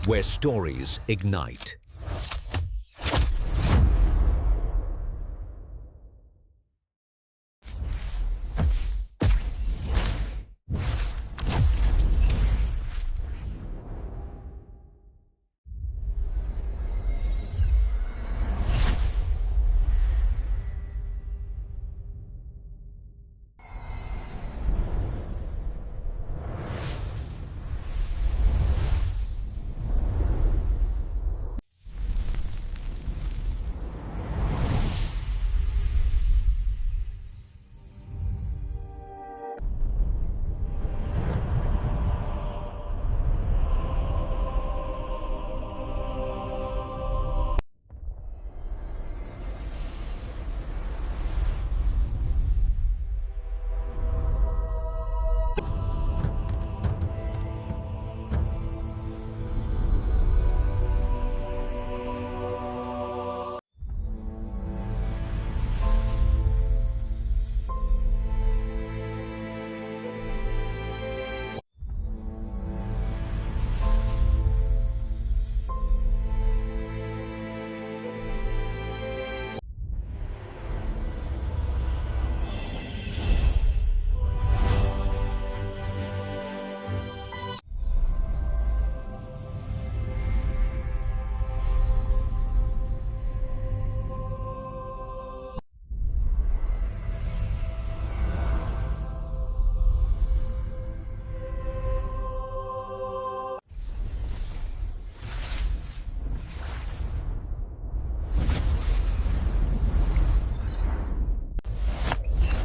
where stories ignite.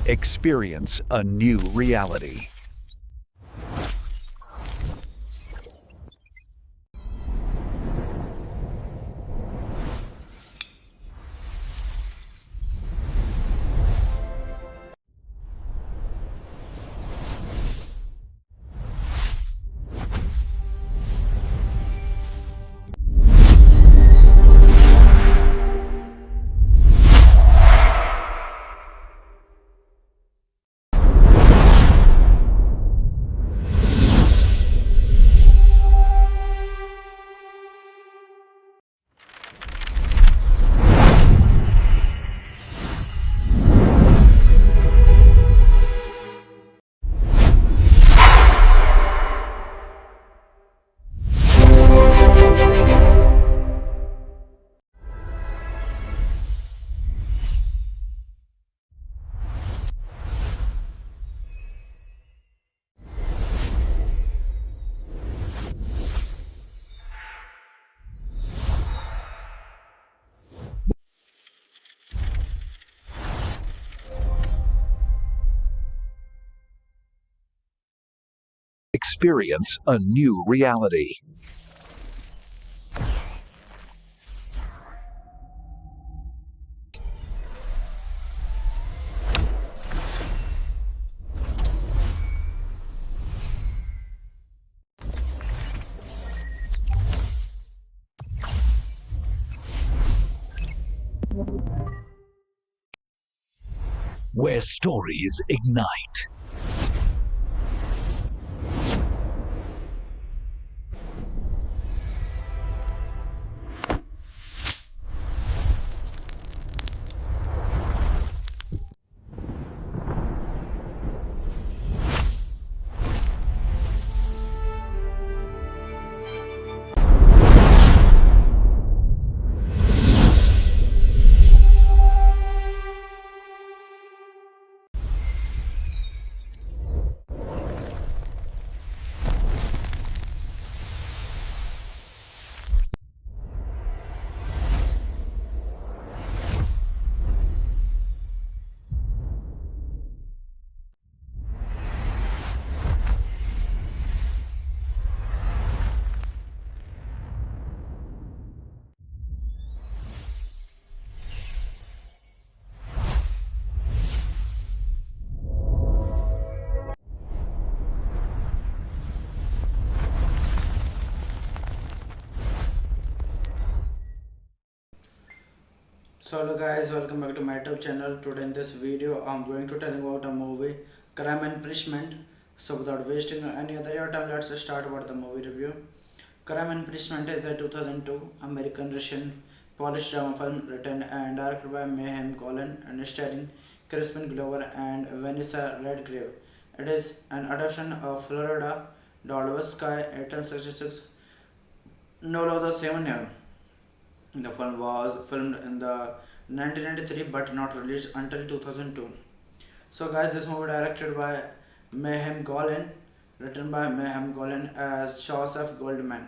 Experience a new reality. Experience a new reality. Where stories ignite. So hello guys, welcome back to my YouTube channel. Today in this video I'm going to tell you about a movie Crime and Punishment. So without wasting any other your time, let's start about the movie review. Crime and Punishment is a 2002 American-Russian Polish drama film written and directed by Mayhem Golan and starring Crispin Glover and Vanessa Redgrave. It is an adaptation of Florida Dostoevsky 1866 novel of the same name. The film was filmed in the 1993 but not released until 2002. So guys, this movie directed by Mayhem Golan, written by Mayhem Golan as Joseph Goldman,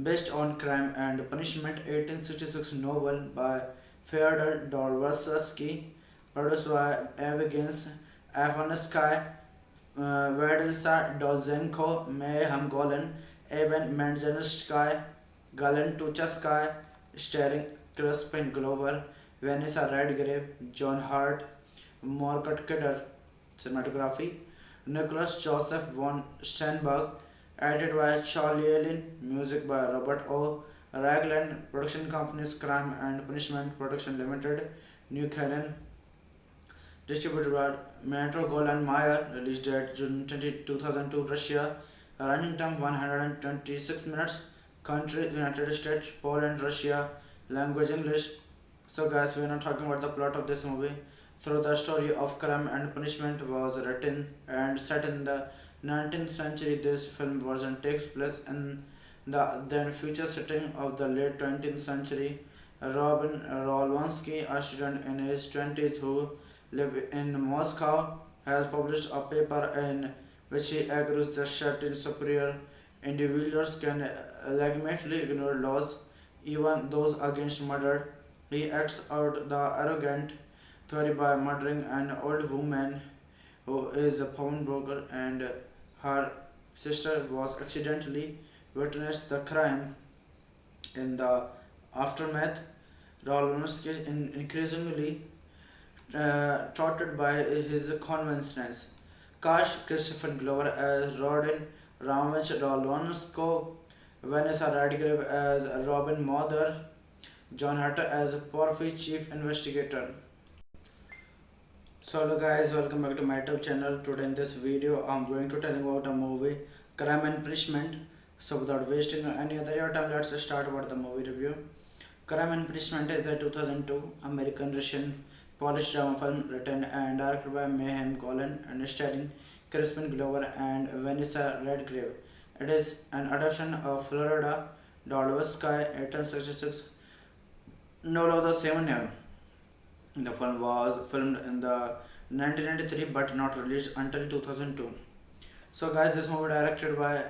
based on Crime and Punishment 1866 novel by Fyodor Dostoevsky, produced by Evgeny Avansky, Vadilsa Dolzenko, Mayhem Golan, Evan Manzanskaya, Galen Tuchaskaya, starring Crispin Glover, Vanessa Redgrave, John Hart, Margaret Kidder. Cinematography Nicholas Joseph von Sternberg, edited by Charlie Allen, music by Robert O. Ragland, production companies Crime and Punishment Production Limited, New Canaan, distributed by Metro Goldwyn Mayer, released date June 20, 2002, Russia, running time 126 minutes, country United States, Poland, Russia, language English. So guys, we are not talking about the plot of this movie. So the story of Crime and Punishment was written and set in the 19th century. This film version takes place in the then future setting of the late 20th century. Robin Rolwansky, a student in his 20s who lives in Moscow, has published a paper in which he argues that certain superior individuals can legitimately ignore laws, even those against murder. He acts out the arrogant theory by murdering an old woman who is a pawnbroker, and her sister was accidentally witnessed the crime. In the aftermath, Rolonsky increasingly trotted by his conventions. Cast Christopher Glover as Rodin Ramage Rolonsko, Vanessa Redgrave as Robin Mother, John Hatter as Porphy Chief Investigator. So hello guys, welcome back to my YouTube channel. Today in this video I'm going to tell you about a movie Crime and Punishment. So without wasting any other your time, let's start about the movie review. Crime and Punishment is a 2002 American-Russian Polish drama film written and directed by Mayhem Golan and starring Crispin Glover and Vanessa Redgrave. It is an adaptation of Florida Dostoevsky 1866 novel of the same name. The film was filmed in the 1993 but not released until 2002. So guys, this movie directed by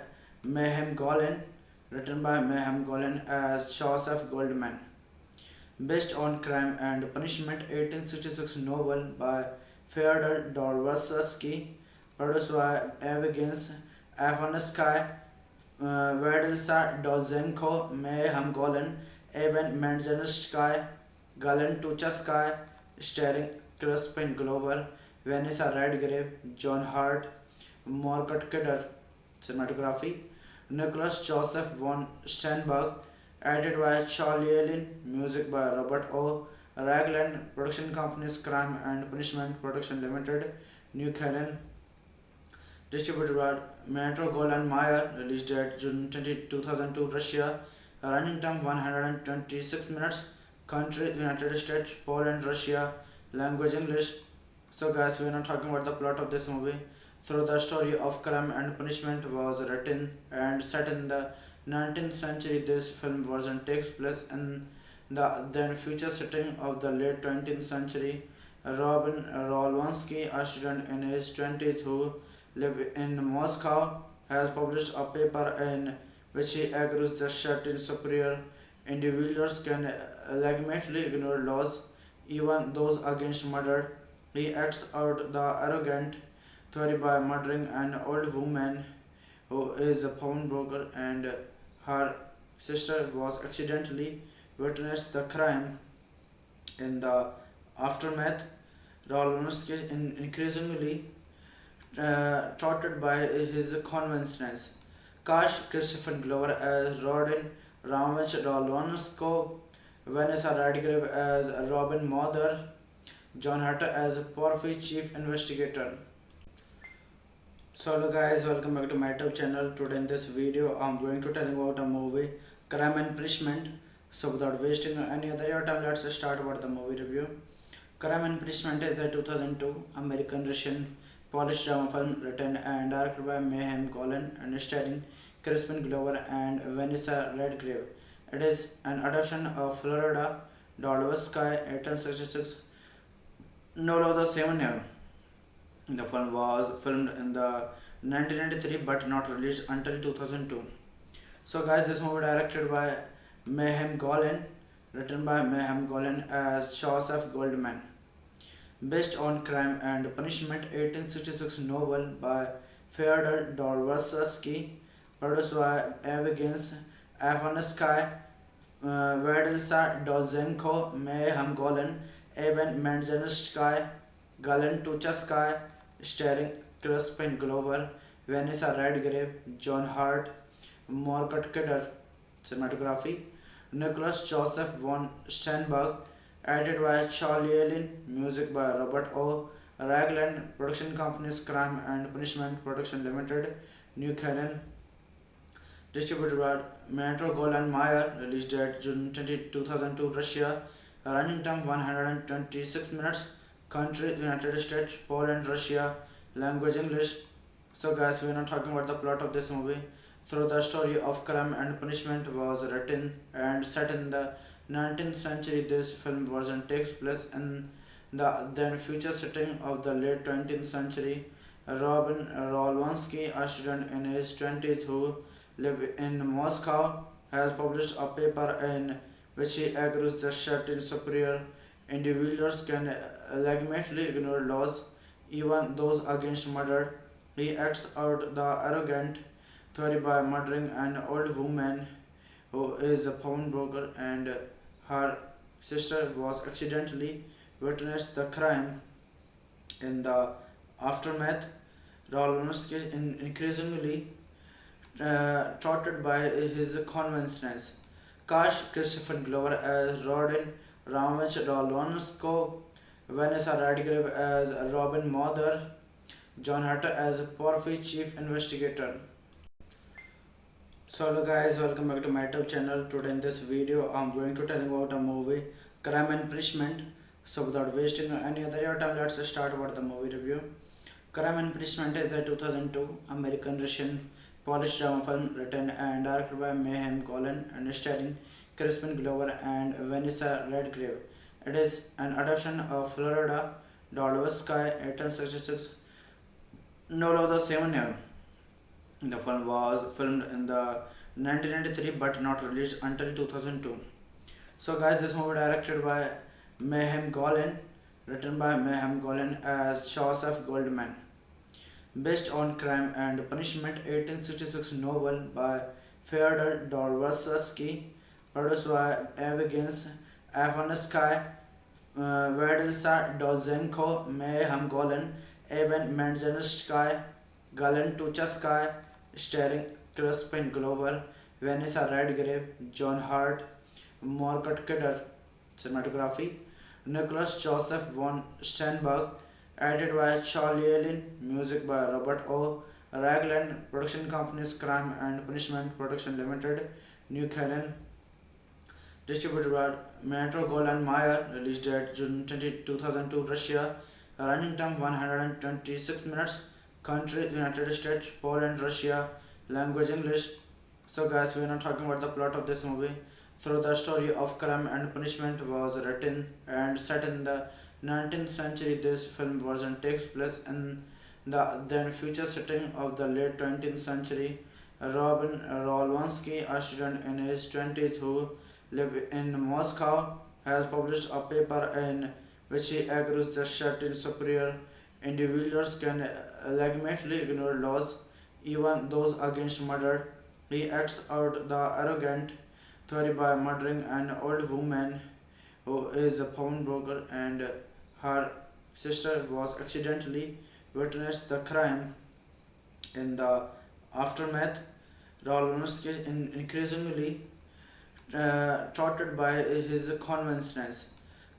Mayhem Golan, written by Mayhem Golan as Joseph Goldman, based on Crime and Punishment 1866 novel by Fyodor Dostoevsky, produced by Evgeny Avansky, Vadilsa Dolzenko, Mayhem Golan, Evan Manzanskaya, Galen Tuchaskaya, starring Crispin Glover, Vanessa Redgrave, John Hart, Margaret Kidder. Cinematography Nicholas Joseph von Sternberg, edited by Charlie Allen, music by Robert O. Ragland, production companies Crime and Punishment Production Limited, New Canaan, distributed by Metro Goldwyn Mayer, released date June 20, 2002, Russia, running time 126 minutes, country United States, Poland, Russia, language English. So guys, we are not talking about the plot of this movie. So the story of Crime and Punishment was written and set in the 19th century. This film version takes place in the then future setting of the late 20th century. Robin Rolwansky, a student in his 20s who lives in Moscow, has published a paper in which he argues that certain superior individuals can legitimately ignore laws, even those against murder. He acts out the arrogant theory by murdering an old woman who is a pawnbroker, and her sister was accidentally witnessed the crime. In the aftermath, Rolonsky increasingly trotted by his conventions. Cast Christopher Glover as Rodin Ramage Rolonsko, Vanessa Redgrave as Robin Mother, John Hatter as Porphy Chief Investigator. So hello guys, welcome back to my YouTube channel. Today in this video, I'm going to tell you about a movie, Crime and Punishment. So without wasting any other your time, let's start about the movie review. Crime and Punishment is a 2002 American-Russian Polish drama film written and directed by Mayhem Golan and starring Crispin Glover and Vanessa Redgrave. It is an adaptation of Florida Dostoevsky 1866 novel of the same name. The film was filmed in the 1993 but not released until 2002. So guys, this movie directed by Mayhem Golan, written by Mayhem Golan as Joseph Goldman, based on Crime and Punishment 1866 novel by Fyodor Dostoevsky, produced by Evgeny Afansky, Vedilsa Dolzenko, Mayhem Golan, Evan Manzanskaya, Galen Tuchaskaya, starring Crispin Glover, Vanessa Redgrave, John Hart, Margaret Kidder. Cinematography Nicholas Joseph von Steinberg, edited by Charlie Allen, music by Robert O. Ragland, production companies Crime and Punishment Production Limited, New Canaan, distributed by Metro Goldwyn Mayer, released date June 2002, Russia, running time 126 minutes, country United States, Poland, Russia, language English. So guys, we are not talking about the plot of this movie. So the story of Crime and Punishment was written and set in the 19th century. This film version takes place in the then future setting of the late 20th century. Robin Rolwansky, a student in his 20s who lives in Moscow, has published a paper in which he argues that certain superior individuals can legitimately ignore laws, even those against murder. He acts out the arrogant theory by murdering an old woman who is a pawnbroker, and her sister was accidentally witnessed the crime. In the aftermath, Rolonsky is increasingly touted by his conventions. Cast Christopher Glover as Rodin Ramage Rolonsko, Vanessa Redgrave as Robin Mother, John Hatter as Porphy Chief Investigator. So hello guys, welcome back to my YouTube channel. Today in this video, I'm going to tell you about a movie, Crime and Punishment. So without wasting any other your time, let's start about the movie review. Crime and Punishment is a 2002 American-Russian Polish drama film written and directed by Mayhem Golan and starring Crispin Glover and Vanessa Redgrave. It is an adaptation of Florida Dostoevsky 1866 novel of the same name. The film was filmed in the 1993 but not released until 2002. So guys, this movie directed by Mayhem Golan, written by Mayhem Golan as Joseph Goldman, based on Crime and Punishment 1866 novel by Fyodor Dostoevsky, produced by Evgeny Afansky, Vedilsa Dolzenko, Mayhem Golan, Evan Manzanskaya, Galen Tuchaskaya, starring Crispin Glover, Vanessa Redgrave, John Hart, Margaret Kidder. Cinematography Nicholas Joseph von Steinberg, edited by Charlie Allen, music by Robert O. Ragland, production companies Crime and Punishment Production Limited, New Canaan, distributed by Metro Goldwyn Mayer, released date June 2002, Russia, running time 126 minutes, country United States, Poland, Russia, language English. So guys, we are not talking about the plot of this movie. So the story of Crime and Punishment was written and set in the 19th century. This film version takes place in the then future setting of the late 20th century. Robin Rolwansky, a student in his 20s who lives in Moscow, has published a paper in which he argues that certain superior individuals can legitimately ignore laws, even those against murder. He acts out the arrogant theory by murdering an old woman who is a pawnbroker, and her sister was accidentally witnessed the crime. In the aftermath, Rolonsky is increasingly touted by his conventions.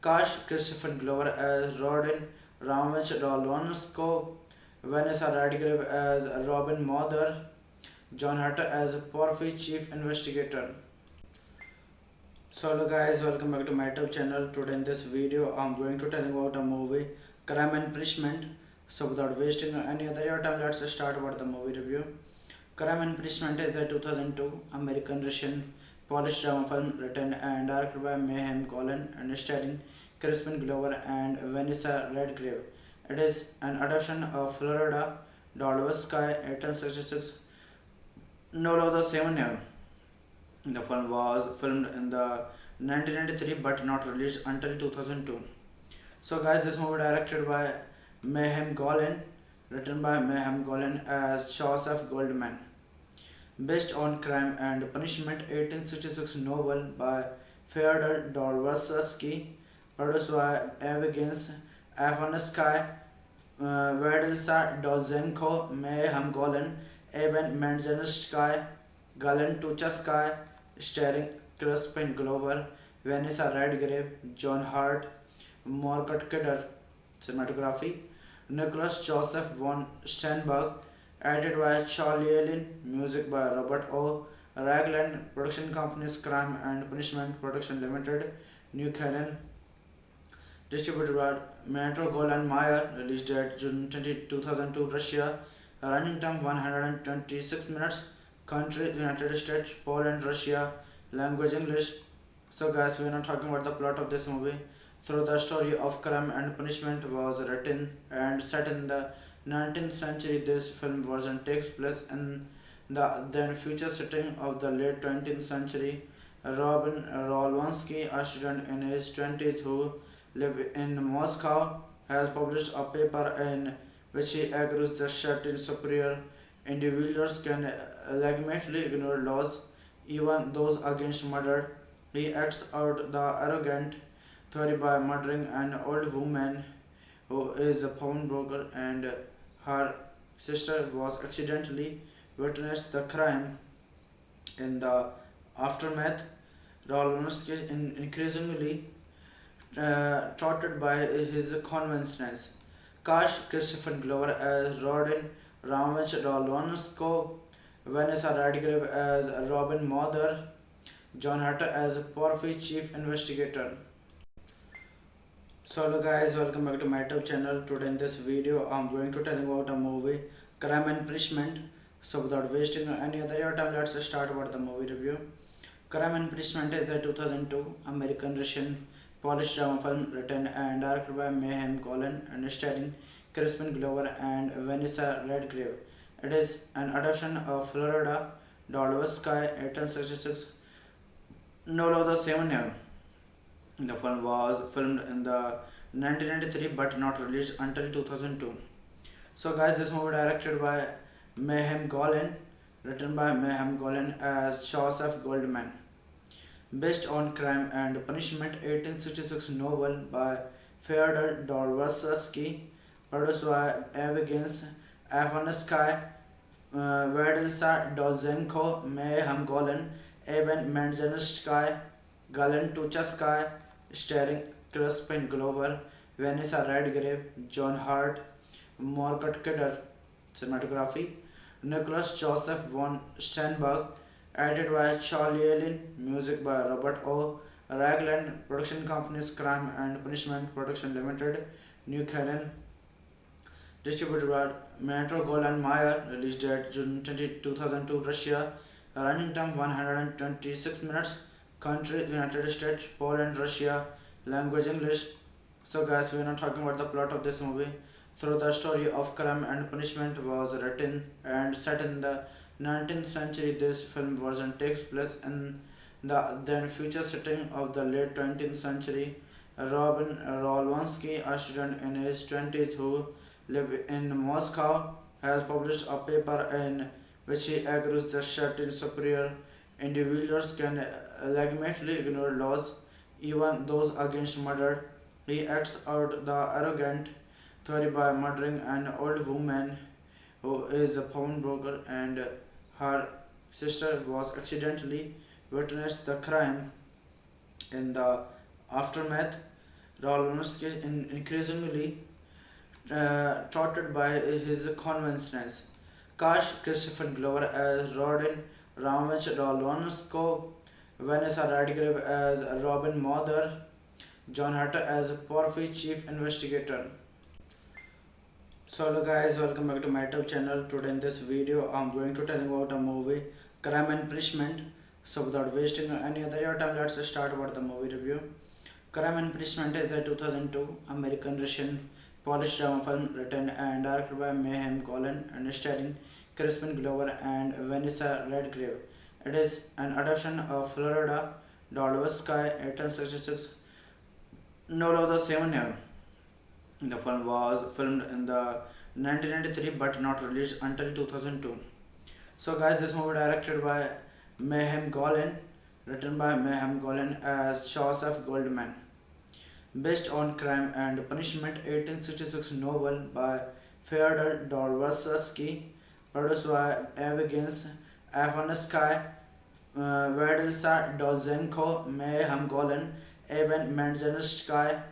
Cast Christopher Glover as Rodin Ramage Rolonsko, Vanessa Redgrave as Robin Mother, John Hatter as Porphy Chief Investigator. So hello guys, welcome back to my YouTube channel. Today in this video, I'm going to tell you about a movie, Crime and Punishment. So without wasting any other your time, let's start about the movie review. Crime and Punishment is a 2002 American-Russian Polish drama film written and directed by Mayhem Golan and starring Crispin Glover and Vanessa Redgrave. It is an adaptation of Florida Dostoevsky 1866 novel of the same name. The film was filmed in the 1993 but not released until 2002. So guys, this movie directed by Mayhem Golan, written by Mayhem Golan as Joseph Goldman, based on Crime and Punishment 1866 novel by Fyodor Dostoevsky, produced by Evgeny Afansky, Vadilsa Dolzenko, Mayhem Golan, Evan Manzensky, Galen Tuchaskaya, starring Crispin Glover, Vanessa Redgrave, John Hart, Margaret Kidder. Cinematography Nicholas Joseph von Sternberg, edited by Charlie Allen, music by Robert O. Ragland, production companies Crime and Punishment Production Limited, New Canaan, distributed by Metro Goldwyn Mayer, released date June 20, 2002, Russia, running time 126 minutes, country United States, Poland, Russia, language English. So guys, we are not talking about the plot of this movie. So the story of Crime and Punishment was written and set in the 19th century. This film version takes place in the then future setting of the late 20th century. Robin Rolwansky, a student in his 20s who lives in Moscow, has published a paper in which he argues that certain superior individuals can legitimately ignore laws, even those against murder. He acts out the arrogant theory by murdering an old woman who is a pawnbroker, and her sister was accidentally witnessed the crime. In the aftermath, Rolonsky increasingly trotted by his conventions. Cast Christopher Glover as Rodin Ramage Rolonsko, Vanessa Redgrave as Robin Mother, John Hatter as Porphy Chief Investigator. So hello guys, welcome back to my YouTube channel. Today in this video, I'm going to tell you about a movie, Crime and Punishment. So without wasting any other your time, let's start about the movie review. Crime and Punishment is a 2002 American-Russian Polish drama film written and directed by Mayhem Golan and starring Crispin Glover and Vanessa Redgrave. It is an adaptation of Florida Dostoevsky 1866 novel of the same name. The film was filmed in the 1993 but not released until 2002. So guys, this movie directed by Mayhem Golan, written by Mayhem Golan as Joseph Goldman, based on Crime and Punishment 1866 novel by Fyodor Dostoevsky, produced by Evgeny Afansky, Vadilsa Dolzenko, Mayhem Golan, Evan Manzensky, Galen Tuchaskaya, starring Crispin Glover, Vanessa Redgrave, John Hart, Margaret Kidder. Cinematography Nicholas Joseph von Sternberg, edited by Charlie Allen, music by Robert O. Ragland, production companies Crime and Punishment Production Limited, New Canaan, distributed by Metro Goldwyn Mayer, released date June 20, 2002, Russia, running time 126 minutes, country United States, Poland, Russia, language English. So guys, we are not talking about the plot of this movie. So the story of Crime and Punishment was written and set in the 19th century. This film version takes place in the then future setting of the late 20th century. Robin Rolwansky, a student in his 20s who lives in Moscow, has published a paper in which he argues that certain superior individuals can legitimately ignore laws, even those against murder. He acts out the arrogant theory by murdering an old woman who is a pawnbroker, and her sister was accidentally witnessed the crime. In the aftermath, Rolonsky increasingly touted by his conventions. Cast Christopher Glover as Rodin, Ramesh Rolonsko, Vanessa Radcliffe as Robin Mother, John Hatter as Porphy Chief Investigator. So hello guys, welcome back to my YouTube channel. Today in this video I'm going to tell you about a movie, Crime and Punishment. So without wasting any other your time, let's start about the movie review. Crime and Punishment is a 2002 American-Russian Polish drama film written and directed by Mayhem Golan and starring Crispin Glover and Vanessa Redgrave. It is an adaptation of Florida Dostoevsky 1866 novel of the same name. The film was filmed in the 1993 but not released until 2002. So guys, this movie directed by Mayhem Golan, written by Mayhem Golan as Joseph Goldman, based on Crime and Punishment 1866 novel by Fyodor Dostoevsky, produced by Evgeny Afansky, Vadilsa Dolzenko, Mayhem Golan, Evan Manzanskaya,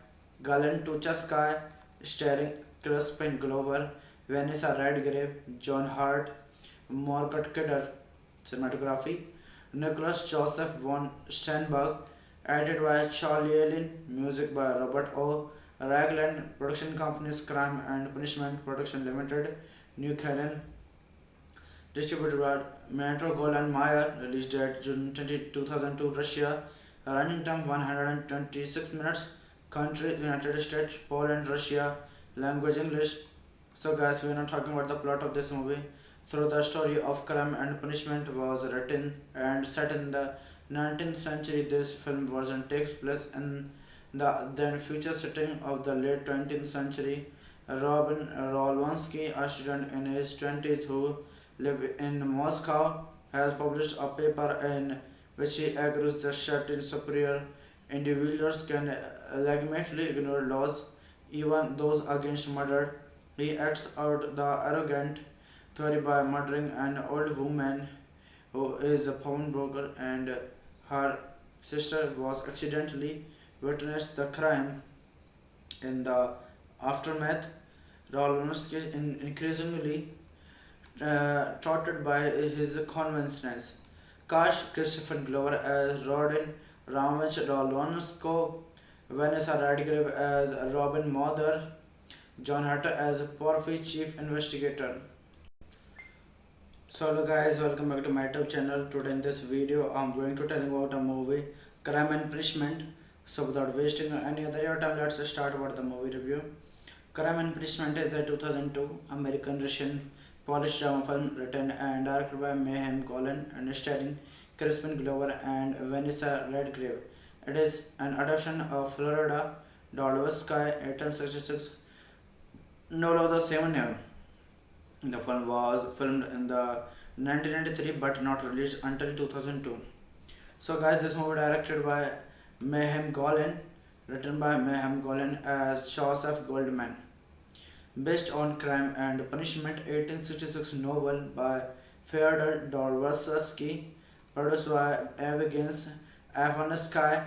Galen Tuchaskaya, starring Crispin Glover, Vanessa Redgrave, John Hart, Margaret Kidder. Cinematography Nicholas Joseph von Steinberg, edited by Charlie Allen, music by Robert O. Ragland, production companies Crime and Punishment Production Limited, New Canaan, distributed by Metro Goldwyn Mayer, released date June 2002, Russia, running time 126 minutes, country United States, Poland, Russia, language English. So guys, we are not talking about the plot of this movie. So the story of Crime and Punishment was written and set in the 19th century. This film version takes place in the then future setting of the late 20th century. Robin Rolonsky, a student in his 20s who lives in Moscow, has published a paper in which he argues that certain superior individuals can legitimately ignore laws, even those against murder. He acts out the arrogant theory by murdering an old woman who is a pawnbroker, and her sister was accidentally witnessed the crime. In the aftermath, Rolonsky increasingly touted by his conventions. Cast Christopher Glover as Rodin, Ramesh Rolonsko, Vanessa Radcliffe as Robin Mother, John Hatter as Porphy Chief Investigator. So hello guys, welcome back to my YouTube channel. Today in this video I'm going to tell you about a movie, Crime and Punishment. So without wasting any other your time, let's start about the movie review. Crime and Punishment is a 2002 American-Russian Polish drama film written and directed by Mayhem Golan and starring Crispin Glover and Vanessa Redgrave. It is an adaptation of Florida Dostoevsky 1866 novel of the same name. The film was filmed in the 1993 but not released until 2002. So guys, this movie directed by Mayhem Golan, written by Mayhem Golan as Joseph Goldman, based on Crime and Punishment 1866 novel by Fyodor Dostoevsky, produced by Evgeny Afansky,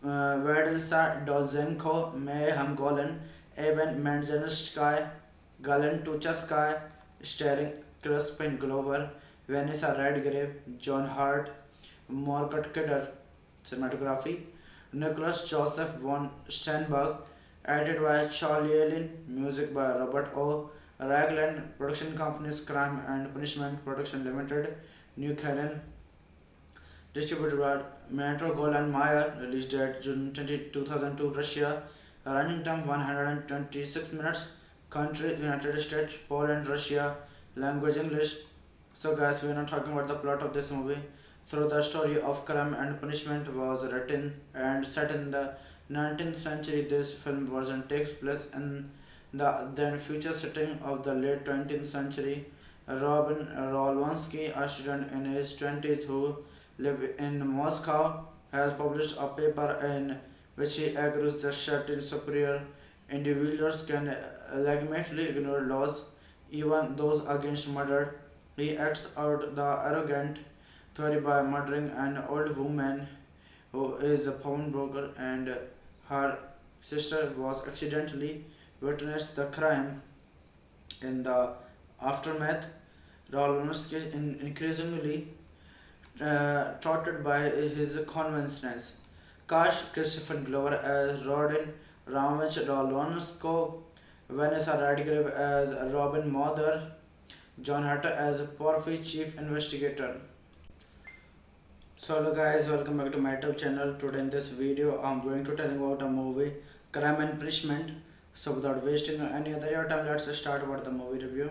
Vadilsa Dolzenko, Mayhem Golan, Evan Manzanskaya, Galen Tuchaskaya, starring Crispin Glover, Vanessa Redgrave, John Hart, Margaret Kidder. Cinematography Nicholas Joseph von Steinberg, edited by Charlie Allen, music by Robert O. Ragland, production companies Crime and Punishment Production Limited, New Canaan, distributed by Metro Goldwyn Mayer, released date June 2002, Russia, running time 126 minutes, country United States, Poland, Russia, language English. So guys, we are not talking about the plot of this movie. So the story of Crime and Punishment was written and set in the 19th century. This film version takes place in the then future setting of the late 20th century. Robin Rolonsky, a student in his 20s who lives in Moscow, has published a paper in which he argues that certain superior individuals can legitimately ignore laws, even those against murder. He acts out the arrogant theory by murdering an old woman who is a pawnbroker, and her sister was accidentally witnessed the crime. In the aftermath, Rolonsky increasingly trotted by his conventions. Cast Christopher Glover as Rodin Ramage Rolonsko, Vanessa Radcliffe as Robin Mother, John Hatter as Porphy Chief Investigator. So hello guys, welcome back to my YouTube channel. Today in this video I'm going to tell you about a movie, Crime and Punishment. So without wasting any other your time, let's start about the movie review.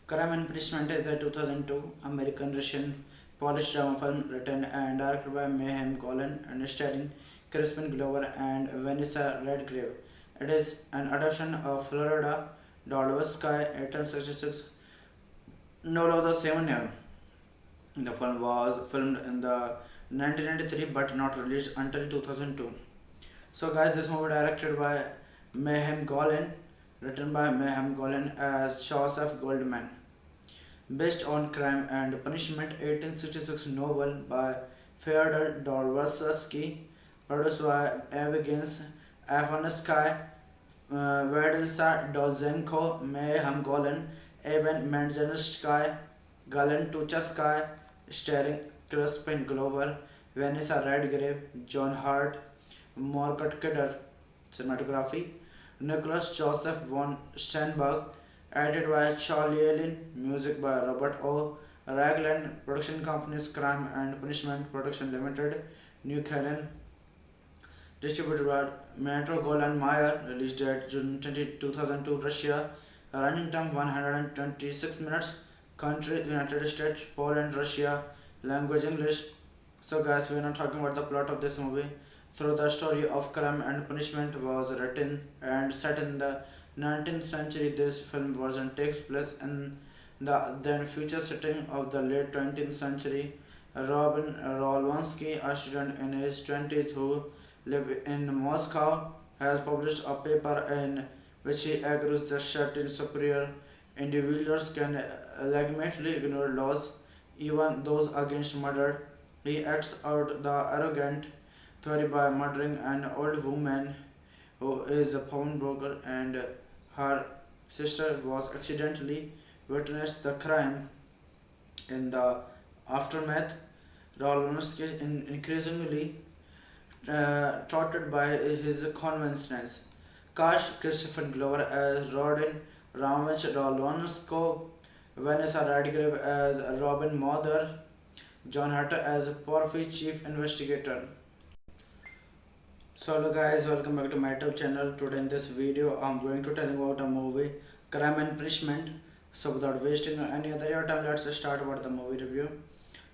Crime and Punishment is a 2002 American-Russian Polish drama film written and directed by Mayhem Golan and starring Crispin Glover and Vanessa Redgrave. It is an adaptation of Florida Dostoevsky 1866 novel of the same name. The film was filmed in the 1993 but not released until 2002. So guys, this movie directed by Mayhem Golan, written by Mayhem Golan as Joseph Goldman, based on Crime and Punishment 1866 novel by Fyodor Dostoevsky, produced by Evgeny Afansky, Vadilsa Dolzenko, Mayhem Golan, Evan Manzanskaya, Galen Tuchaskaya, starring Crispin Glover, Vanessa Redgrave, John Hart, Margaret Kidder. Cinematography Nicholas Joseph von Sternberg, edited by Charlie Allen, music by Robert O. Ragland, production companies Crime and Punishment Production Limited, New Canaan, distributed by Metro Goldwyn Mayer, released date June 2002, Russia, running time 126 minutes, country United States, Poland, Russia, language English. So guys, we are not talking about the plot of this movie. So the story of Crime and Punishment was written and set in the 19th century. This film version takes place in the then future setting of the late 20th century. Robin Rolonsky, a student in his 20s who lives in Moscow, has published a paper in which he argues that certain superior individuals can legitimately ignore laws, even those against murder. He acts out the arrogant theory by murdering an old woman who is a pawnbroker, and her sister was accidentally witnessed the crime. In the aftermath, Rolonsky increasingly trotted by his conventions. Cast Christopher Glover as Rodin Ramage Rolonsko, Vanessa Radcliffe as Robin Mother, John Hatter as Porphy Chief Investigator. So hello guys, welcome back to my YouTube channel. Today in this video I'm going to tell you about a movie, Crime and Punishment. So without wasting any other your time, let's start about the movie review.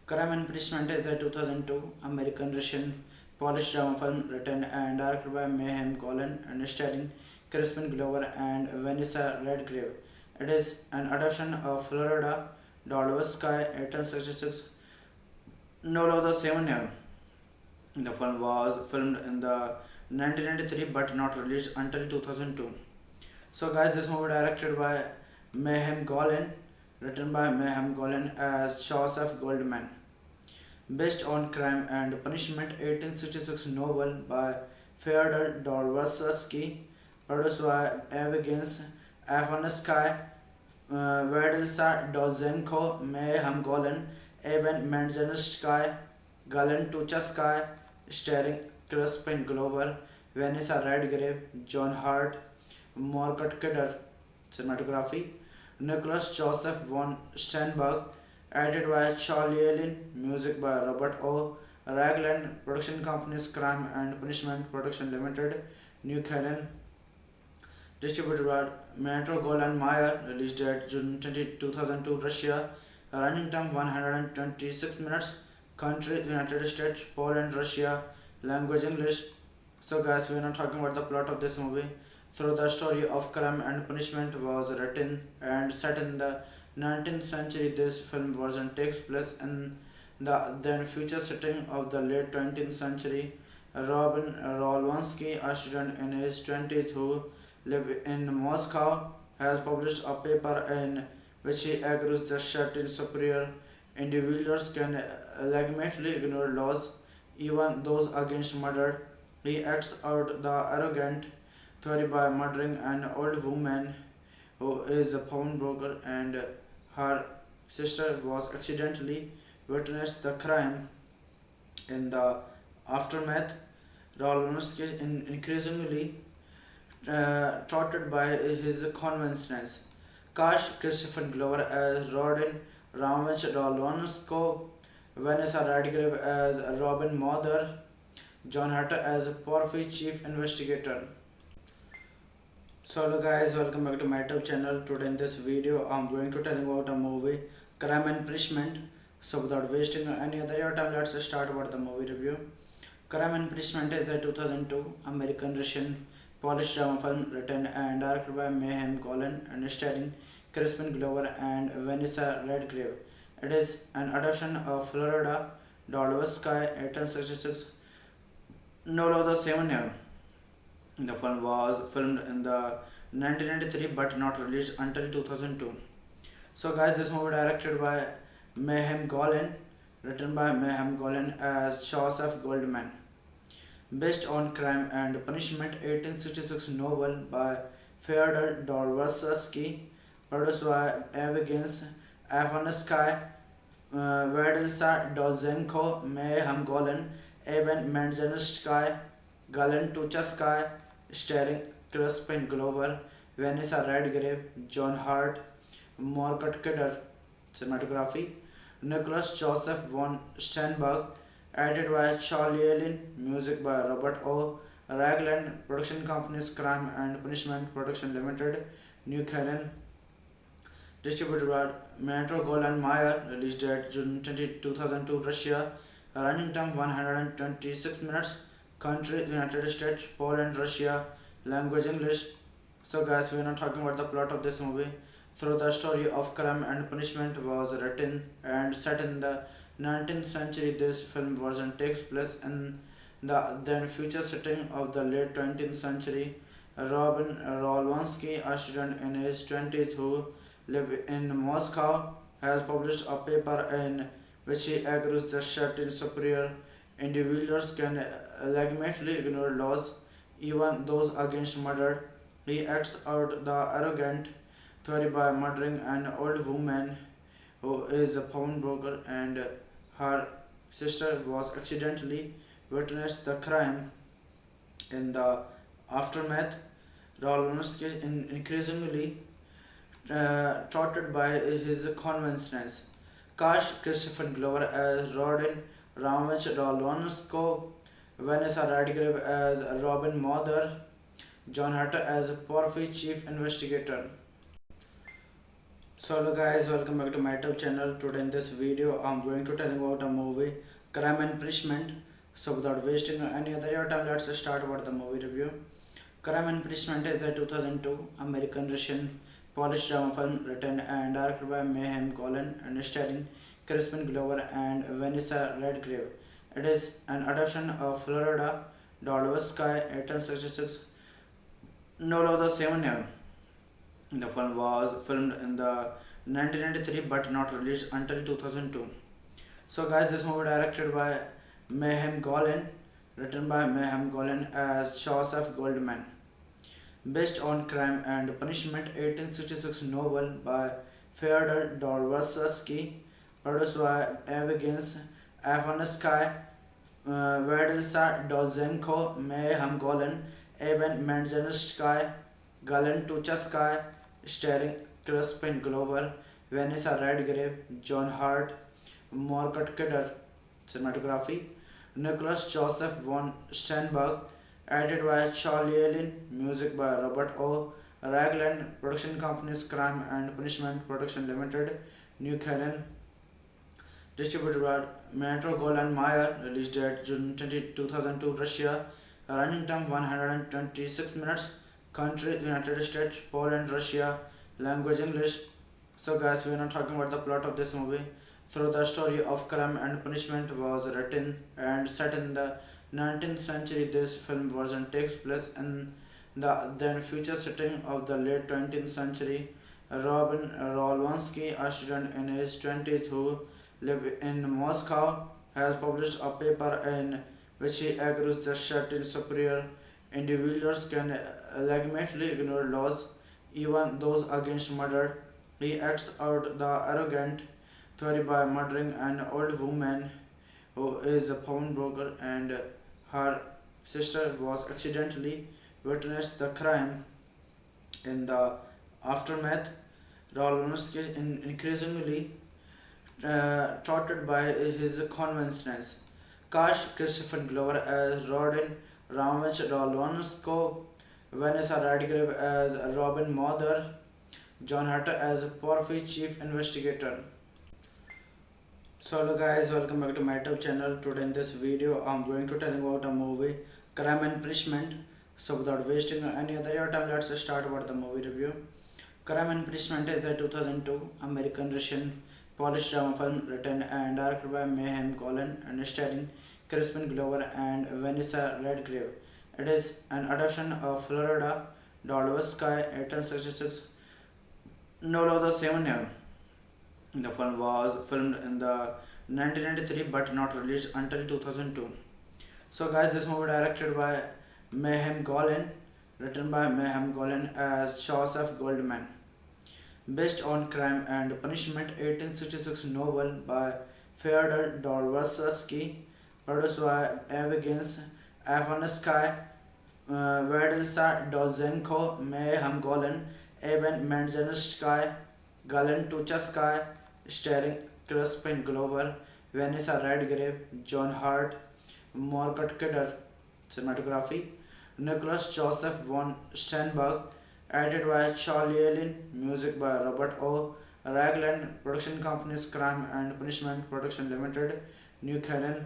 Crime and Punishment is a 2002 American-Russian Polish drama film written and directed by Mayhem Golan and starring Crispin Glover and Vanessa Redgrave. It is an adaptation of Florida Dostoevsky 1866 novel of the same name. The film was filmed in the 1993 but not released until 2002. So guys, this movie directed by Mayhem Golan, written by Mayhem Golan as Joseph Goldman, based on Crime and Punishment 1866 novel by Fyodor Dostoevsky, produced by Evgeny Afansky, Vadilsa Dolzenko, Mayhem Golan, Evan Manzanskaya, Galen Tuchaskaya, starring Crispin Glover, Vanessa Redgrave, John Hart, Margaret Kidder. Cinematography Nicholas Joseph von Sternberg, edited by Charlie Allen, music by Robert O. Ragland, production companies Crime and Punishment Production Limited, New Canaan, distributed by Metro Goldwyn Mayer, released date June 2002, Russia, running time 126 minutes, country United States, Poland, Russia, language English. So guys, we are not talking about the plot of this movie. So the story of Crime and Punishment was written and set in the 19th century. This film version takes place in the then future setting of the late 20th century. Robin Rolonsky, a student in his 20s who lives in Moscow, has published a paper in which he argues that certain superior individuals can legitimately ignore laws, even those against murder. He acts out the arrogant theory by murdering an old woman who is a pawnbroker, and her sister was accidentally witnessed the crime. In the aftermath, Rolonsky increasingly trotted by his conventions. Cast Christopher Glover as Rodin Ramage Rolonsko, Vanessa Radcliffe as Robin Mother, John Hatter as Porphy Chief Investigator. So hello guys, welcome back to my YouTube channel. Today in this video I'm going to tell you about a movie, Crime and Punishment. So without wasting any other your time, let's start about the movie review. Crime and Punishment is a 2002 American-Russian Polish drama film written and directed by Mayhem Golan and starring Crispin Glover and Vanessa Redgrave. It is an adaptation of Florida Dostoevsky 1866 novel of the same name. The film was filmed in the 1993 but not released until 2002. So guys, this movie directed by Mayhem Golan, written by Mayhem Golan as Joseph Goldman, based on Crime and Punishment 1866 novel by Fyodor Dostoevsky, produced by Evgeny Avansky, Vadilsa Dolzenko, Mayhem Golan, Evan Manzanskaya, Galen Tuchaskaya, starring Crispin Glover, Vanessa Redgrave, John Hart, Margaret Kidder. Cinematography Nicholas Joseph von Sternberg, edited by Charlie Allen, music by Robert O. Ragland, production companies Crime and Punishment Production Limited, New Canaan, distributed by Metro Goldwyn Mayer, released date June 20, 2002, Russia, running time 126 minutes, country United States, Poland, Russia, language English. So guys, we are not talking about the plot of this movie. So the story of Crime and Punishment was written and set in the 19th century. This film version takes place in the then future setting of the late 20th century. Robin Rolwansky, a student in his 20s who lives in Moscow, has published a paper in which he argues that certain superior individuals can legitimately ignore laws, even those against murder. He acts out the arrogant theory by murdering an old woman who is a pawnbroker, and her sister was accidentally witnessed the crime. In the aftermath, Rolonsky increasingly trotted by his conventions. Cast Christopher Glover as Rodin Ramage Rolonsko, Vanessa Radcliffe as Robin Mother, John Hatter as Porphy Chief Investigator. So hello guys, welcome back to my YouTube channel. Today in this video I'm going to tell you about a movie, Crime and Punishment. So without wasting any other your time, let's start about the movie review. Crime and Punishment is a 2002 American-Russian Polish drama film written and directed by Mayhem Golan and starring Crispin Glover and Vanessa Redgrave. It is an adaptation of Florida Dostoevsky 1866 novel of the same name. The film was filmed in the 1993 but not released until 2002. So guys, this movie directed by Mayhem Golan, written by Mayhem Golan as Joseph Goldman, based on Crime and Punishment 1866 novel by Fyodor Dostoevsky, produced by Evgeny Avansky, Vadilsa Dolzenko, Mayhem Golan, Evan Manzanskaya, Galen Tuchaskaya, starring Crispin Glover, Vanessa Redgrave, John Hart, Margaret Kidder. Cinematography Nicholas Joseph von Sternberg, edited by Charlie Allen, music by Robert O. Ragland, production companies Crime and Punishment Production Limited, New Canaan, distributed by Metro Goldwyn Mayer, released date June 20, 2002, Russia, running time 126 minutes, country United States, Poland, Russia, language English. So guys, we are not talking about the plot of this movie. So the story of Crime and Punishment was written and set in the 19th century. This film version takes place in the then future setting of the late 20th century. Robin Rolwansky, a student in his 20s who lives in Moscow, has published a paper in which he argues that certain superior individuals can legitimately ignore laws, even those against murder. He acts out the arrogant theory by murdering an old woman who is a pawnbroker, and her sister was accidentally witnessed the crime. In the aftermath, Rolonsky increasingly touted by his conventions. Cast Christopher Glover as Rodin Ramage Rolonsko, Vanessa Radcliffe as Robin Mother, John Hatter as Porphy Chief Investigator. So hello guys, welcome back to my YouTube channel. Today in this video I'm going to tell you about a movie, Crime and Punishment. So without wasting any other your time, let's start about the movie review. Crime and Punishment is a 2002 American Russian Polish drama film written and directed by Mayhem Golan and starring Crispin Glover and Vanessa Redgrave. It is an adaptation of Florida Dostoevsky 1866 novel of the same name. The film was filmed in the 1993 but not released until 2002. So guys, this movie directed by Mayhem Golan, written by Mayhem Golan as Joseph Goldman, based on Crime and Punishment 1866 novel by Fyodor Dostoevsky, produced by Evgeny Afanasky, Vedilsa Dolzenko, Mayhem Golan, Evan Manzanskaya, Galen Tuchaskaya, starring Crispin Glover, Vanessa Redgrave, John Hart, Margaret Kidder. Cinematography Nicholas Joseph von Steinberg, edited by Charlie Allen, music by Robert O. Ragland, production companies Crime and Punishment Production Limited, New Canaan,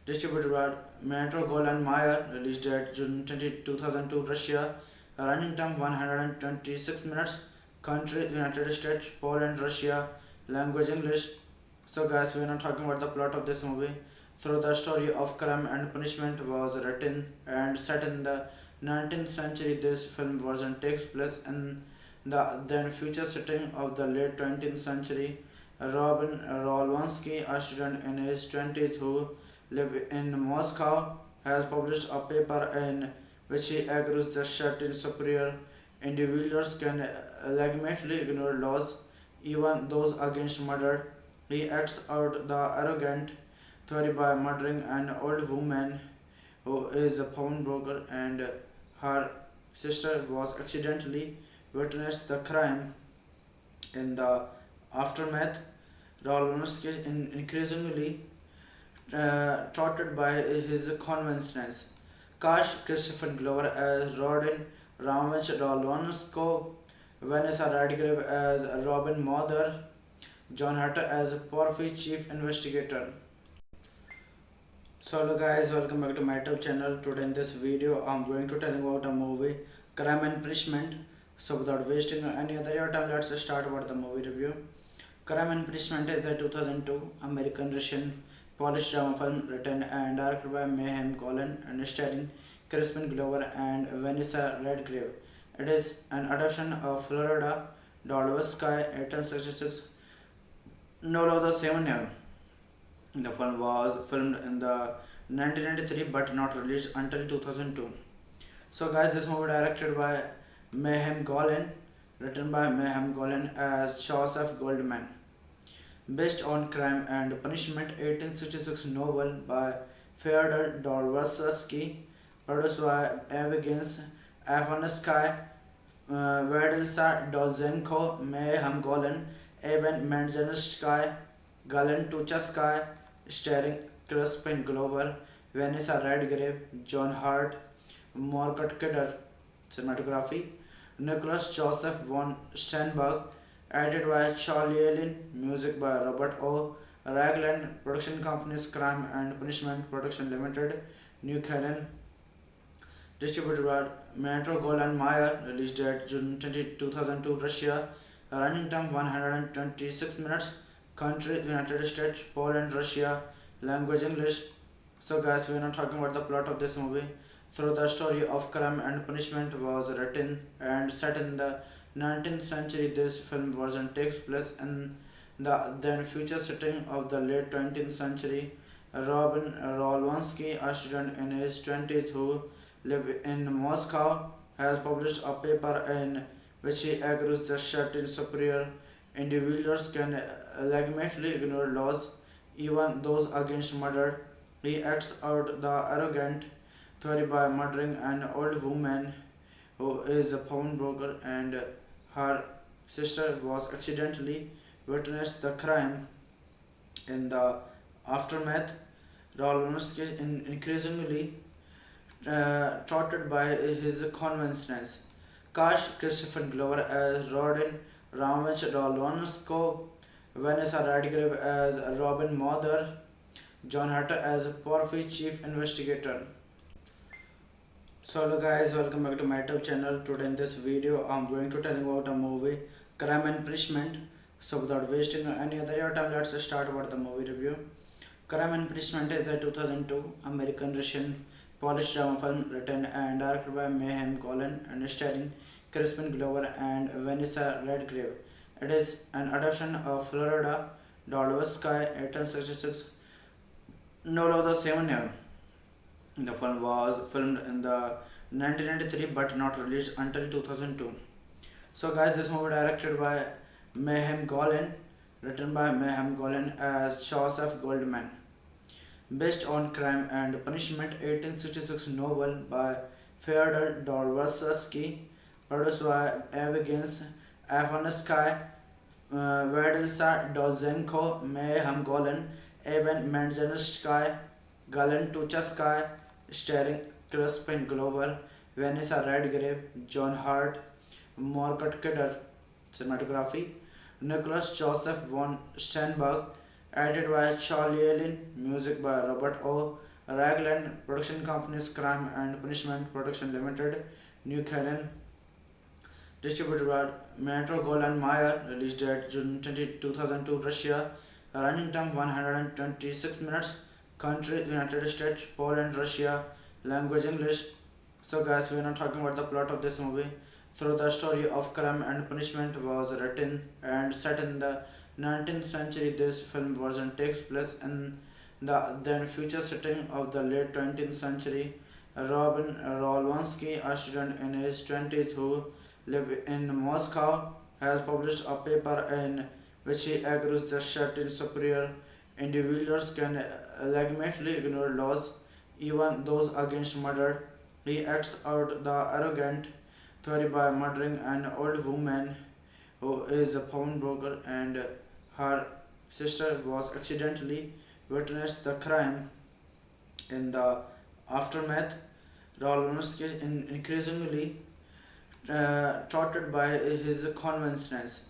distributed by Metro Goldwyn Mayer, released date June 2002, Russia, running time 126 minutes, country United States, Poland, Russia, language English. So guys, we are not talking about the plot of this movie. So the story of Crime and Punishment was written and set in the 19th century. This film version takes place in the then future setting of the late 20th century. Robin Rolonsky, a student in his 20s who lives in Moscow, has published a paper in which he argues that certain superior individuals can legitimately ignore laws, even those against murder. He acts out the arrogant theory by murdering an old woman who is a pawnbroker, and her sister was accidentally witnessed the crime. In the aftermath, Rolonsky increasingly touted by his conventions. Cast Christopher Glover as Rodin Ramage Rolonsko, Vanessa Radcliffe as Robin Mother, John Hatter as Porphy Chief Investigator. So hello guys, welcome back to my YouTube channel. Today in this video I'm going to tell you about a movie, Crime and Punishment. So without wasting any other your time, let's start about the movie review. Crime and Punishment is a 2002 American Russian Polish drama film written and directed by Mayhem Golan and starring Crispin Glover and Vanessa Redgrave. It is an adaptation of Florida Dostoevsky 1866 novel of the same name. The film was filmed in the 1993 but not released until 2002. So guys, this movie directed by Mayhem Golan, written by Mayhem Golan as Joseph Goldman, based on Crime and Punishment 1866 novel by Fyodor Dostoevsky, produced by Evgeny Afanasky, Vedilsa Dolzenko, Mayhem Golan, Evan Manzanskaya, Galen Tuchaskaya, starring Crispin Glover, Vanessa Redgrave, John Hart, Margaret Kidder. Cinematography Nicholas Joseph von Steinberg, edited by Charlie Allen, music by Robert O. Ragland, production companies Crime and Punishment Production Limited, New Canaan, distributed by Metro Goldwyn Mayer, released date June 2002, Russia, running time 126 minutes, country United States, Poland, Russia, language English. So guys, we are not talking about the plot of this movie. So the story of Crime and Punishment was written and set in the 19th century. This film version takes place in the then future setting of the late 20th century. Robin Rolonsky, a student in his 20s who live in Moscow, has published a paper in which he agrees that certain superior individuals can legitimately ignore laws, even those against murder. He acts out the arrogant theory by murdering an old woman who is a pawnbroker and her sister was accidentally witnessed the crime. In the aftermath, Rolonsky increasingly trotted by his conventions. Cast Christopher Glover as Rodin Ramage Rolonsko, Vanessa Redgrave as Robin Mother, John Hatter as Porphy Chief Investigator. So hello guys, welcome back to my YouTube channel. Today in this video I'm going to tell you about a movie, Crime and Punishment. So without wasting any other your time, let's start about the movie review. Crime and Punishment is a 2002 American Russian Polish drama film written and directed by Mayhem Golan and starring Crispin Glover and Vanessa Redgrave. It is an adaptation of Florida Dostoevsky 1866 novel of the same name. The film was filmed in the 1993 but not released until 2002. So guys, this movie directed by Mayhem Golan, written by Mayhem Golan as Joseph Goldman, based on Crime and Punishment 1866 novel by Fyodor Dostoevsky, produced by Evgeny Afansky, Vadilsa Dolzenko, Mayhem Golan, Evan Manzanskaya, Galen Tuchaskaya, starring Crispin Glover, Vanessa Redgrave, John Hart, Margaret Kidder. Cinematography Nicholas Joseph von Sternberg, edited by Charlie Allen, music by Robert O. Ragland, production companies Crime and Punishment Production Limited, New Canaan, distributed by Metro Goldwyn Mayer, released date June 20, 2002, Russia, running time 126 minutes, country United States, Poland, Russia, language English. So guys, we are not talking about the plot of this movie. So the story of Crime and Punishment was written and set in the 19th century. This film version takes place in the then future setting of the late 20th century. Robin Rolwansky, a student in his 20s who lives in Moscow, has published a paper in which he agrees that certain superior individuals can legitimately ignore laws, even those against murder. He acts out the arrogant theory by murdering an old woman who is a pawnbroker and her sister was accidentally witnessed the crime. In the aftermath, Rolonsky increasingly trotted by his conventions.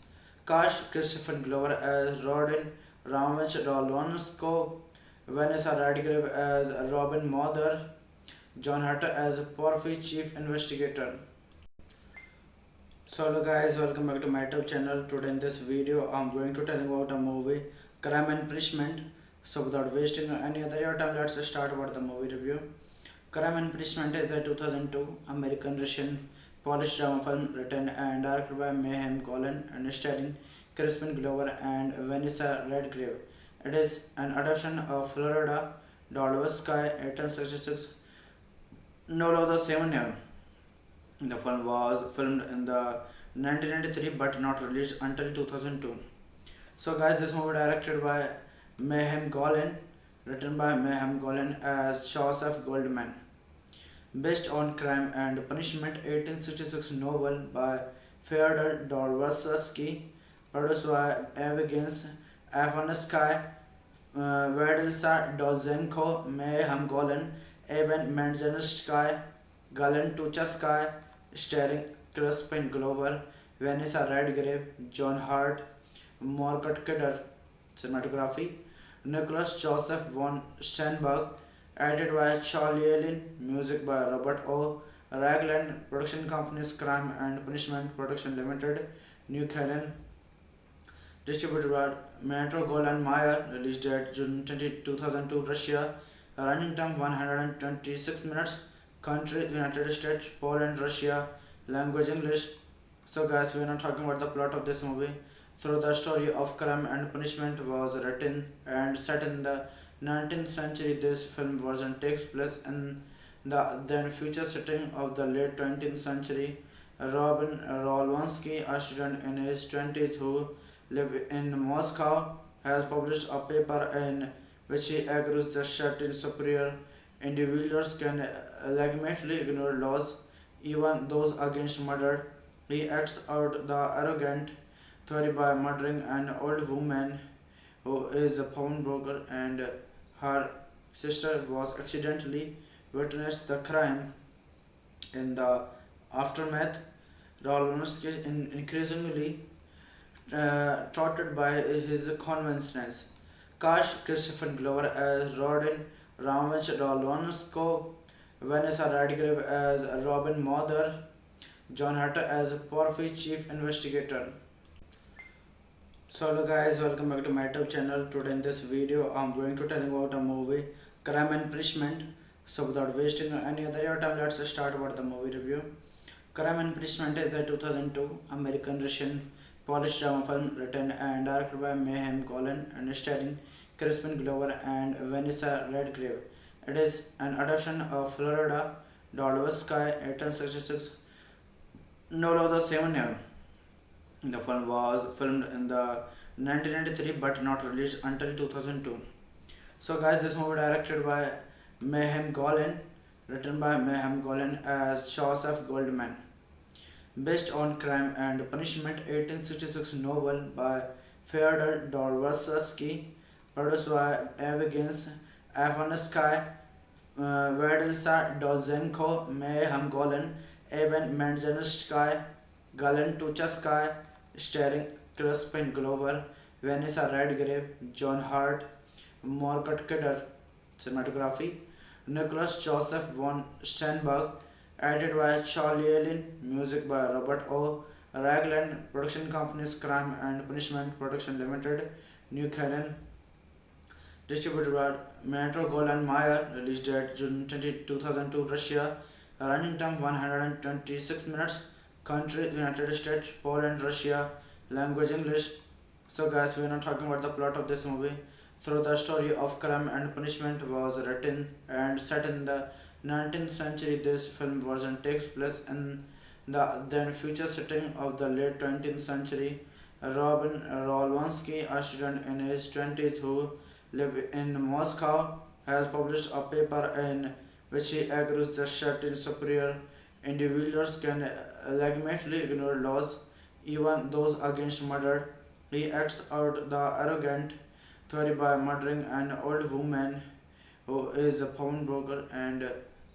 Cast Christopher Glover as Rodin Ramage Rolonsko, Vanessa Redgrave as Robin Mother, John Hatter as Porphy Chief Investigator. So hello guys, welcome back to my YouTube channel. Today in this video I'm going to tell you about a movie, Crime and Punishment. So without wasting any other your time, let's start about the movie review. Crime and Punishment is a 2002 American Russian Polish drama film written and directed by Mayhem Golan and starring Crispin Glover and Vanessa Redgrave. It is an adaptation of Florida Dostoevsky 1866 novel of the same name. The film was filmed in the 1993 but not released until 2002. So guys, this movie directed by Mayhem Golan, written by Mayhem Golan as Joseph Goldman, based on Crime and Punishment 1866 novel by Fyodor Dostoevsky, produced by Evgeny Afansky, Vadilsa Dolzenko, Mayhem Golan, Evan Manzanskaya, Galen Tuchaskaya, starring Crispin Glover, Vanessa Redgrave, John Hart, Margaret Kidder. Cinematography Nicholas Joseph von Sternberg, edited by Charlie Allen, music by Robert O. Ragland, production companies Crime and Punishment Production Limited, New Canaan, distributed by Metro Goldwyn Mayer, released date June 20, 2002, Russia, running time 126 minutes, country United States, Poland, Russia, language English. So guys, we are not talking about the plot of this movie. So the story of Crime and Punishment was written and set in the 19th century. This film version takes place in the then future setting of the late 20th century. Robin Rolwansky, a student in his 20s who lives in Moscow, has published a paper in which he argues that certain superior individuals can legitimately ignore laws, even those against murder. He acts out the arrogant theory by murdering an old woman who is a pawnbroker and her sister was accidentally witnessed the crime. In the aftermath, Rolonsky is increasingly touted by his conventions. Cast Christopher Glover as Rodin Ramage Rolonsko, Vanessa Radcliffe as Robin Mother, John Hatter as Porphy Chief Investigator. So hello guys, welcome back to my YouTube channel. Today in this video I'm going to tell you about a movie, Crime and Punishment. So without wasting any other your time, let's start about the movie review. Crime and Punishment is a 2002 American-Russian Polish drama film written and directed by Mayhem Golan and starring Crispin Glover and Vanessa Redgrave. It is an adaptation of Florida Dostoevsky 1866 novel of the same name. The film was filmed in the 1993 but not released until 2002. So guys, this movie directed by Mayhem Golan, written by Mayhem Golan as Joseph Goldman, based on Crime and Punishment 1866 novel by Fyodor Dostoevsky, produced by Evgeny Avansky, Vadilsa Dolzenko, Mayhem Golan, Evan Manzanskaya, Galen Tuchaskaya, starring Crispin Glover, Vanessa Redgrave, John Hart, Margaret Kidder. Cinematography Nicholas Joseph von Sternberg, edited by Charlie Allen, music by Robert O. Ragland, production companies Crime and Punishment Production Limited, New Canaan, distributed by Metro Goldwyn Mayer, released date June 2002, Russia, running time 126 minutes, country United States, Poland, Russia, language English. So guys, we are not talking about the plot of this movie. So the story of Crime and Punishment was written and set in the 19th century. This film version takes place in the then future setting of the late 20th century. Robin Rolwansky, a student in his 20s who lives in Moscow, has published a paper in which he argues that certain superior individuals can legitimately ignore laws, even those against murder. He acts out the arrogant theory by murdering an old woman who is a pawnbroker and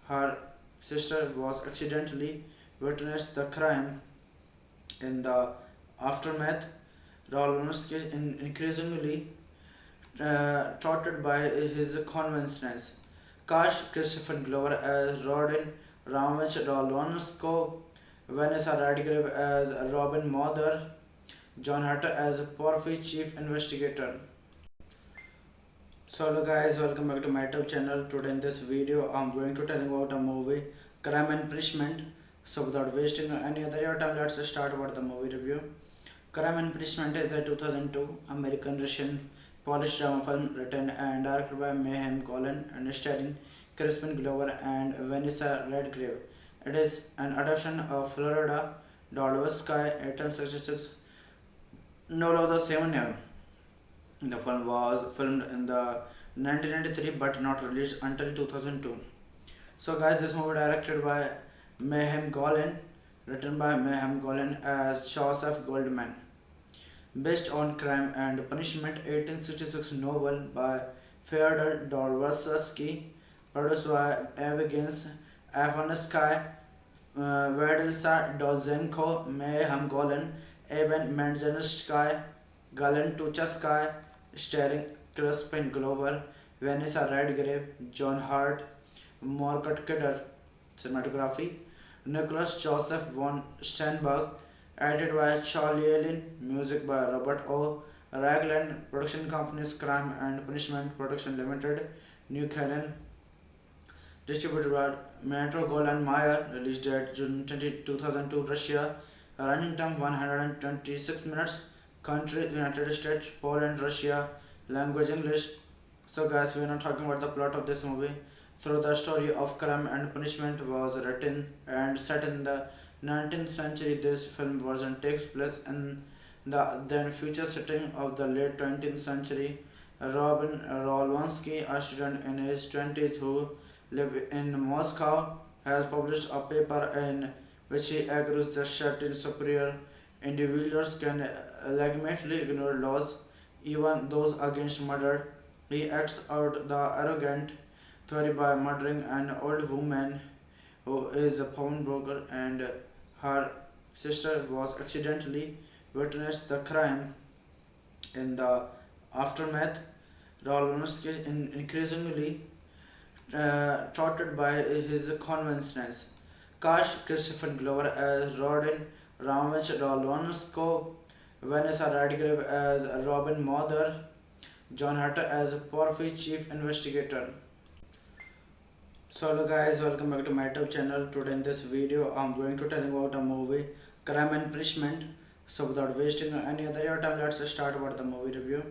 her sister was accidentally witnessed the crime. In the aftermath, Rolonsky is increasingly touted by his conventions. Cast Christopher Glover as Rodin Ramage Rolonsko, Vanessa Radcliffe as Robin Mother, John Hatter as Porphy Chief Investigator. So hello guys, welcome back to my YouTube channel. Today in this video I'm going to tell you about a movie, Crime and Punishment. So without wasting any other your time, let's start about the movie review. Crime and Punishment is a 2002 American-Russian Polish drama film written and directed by Mayhem Golan and starring Crispin Glover and Vanessa Redgrave. It is an adaptation of Florida Dostoevsky 1866 novel of the same name. The film was filmed in the 1993 but not released until 2002. So guys, this movie directed by Mayhem Golan, written by Mayhem Golan as Joseph Goldman, based on Crime and Punishment 1866 novel by Fyodor Dostoevsky, produced by Evgeny Avansky, Vadilsa Dolzenko, Mayhem Golan, Evan Manzanskaya, Galen Tuchaskaya, starring Crispin Glover, Vanessa Redgrave, John Hart, Margaret Kidder. Cinematography Nicholas Joseph von Sternberg, edited by Charlie Allen, music by Robert O. Ragland, production companies Crime and Punishment Production Limited, New Canaan, distributed by Metro Goldwyn Mayer, released date June 2002, Russia, running time 126 minutes, country United States, Poland, Russia, language English. So guys, we are not talking about the plot of this movie. through the story of crime and punishment was written and set in the 19th century. This film version takes place in the then future setting of the late 20th century. Robin Rolwansky, a student in his 20s who lived in Moscow, has published a paper in which he argues that certain superior individuals can legitimately ignore laws, even those against murder. He acts out the arrogant theory by murdering an old woman who is a pawnbroker, and her sister was accidentally witnessed the crime. In the aftermath, Rolonsky increasingly trotted by his conventions. Cast Christopher Glover as Rodin Ramage Rolonsko, Vanessa Redgrave as Robin Mother, John Hatter as Porphy Chief Investigator. So hello guys, welcome back to my YouTube channel. Today in this video I'm going to tell you about a movie, Crime and Punishment. So without wasting any other your time, let's start about the movie review.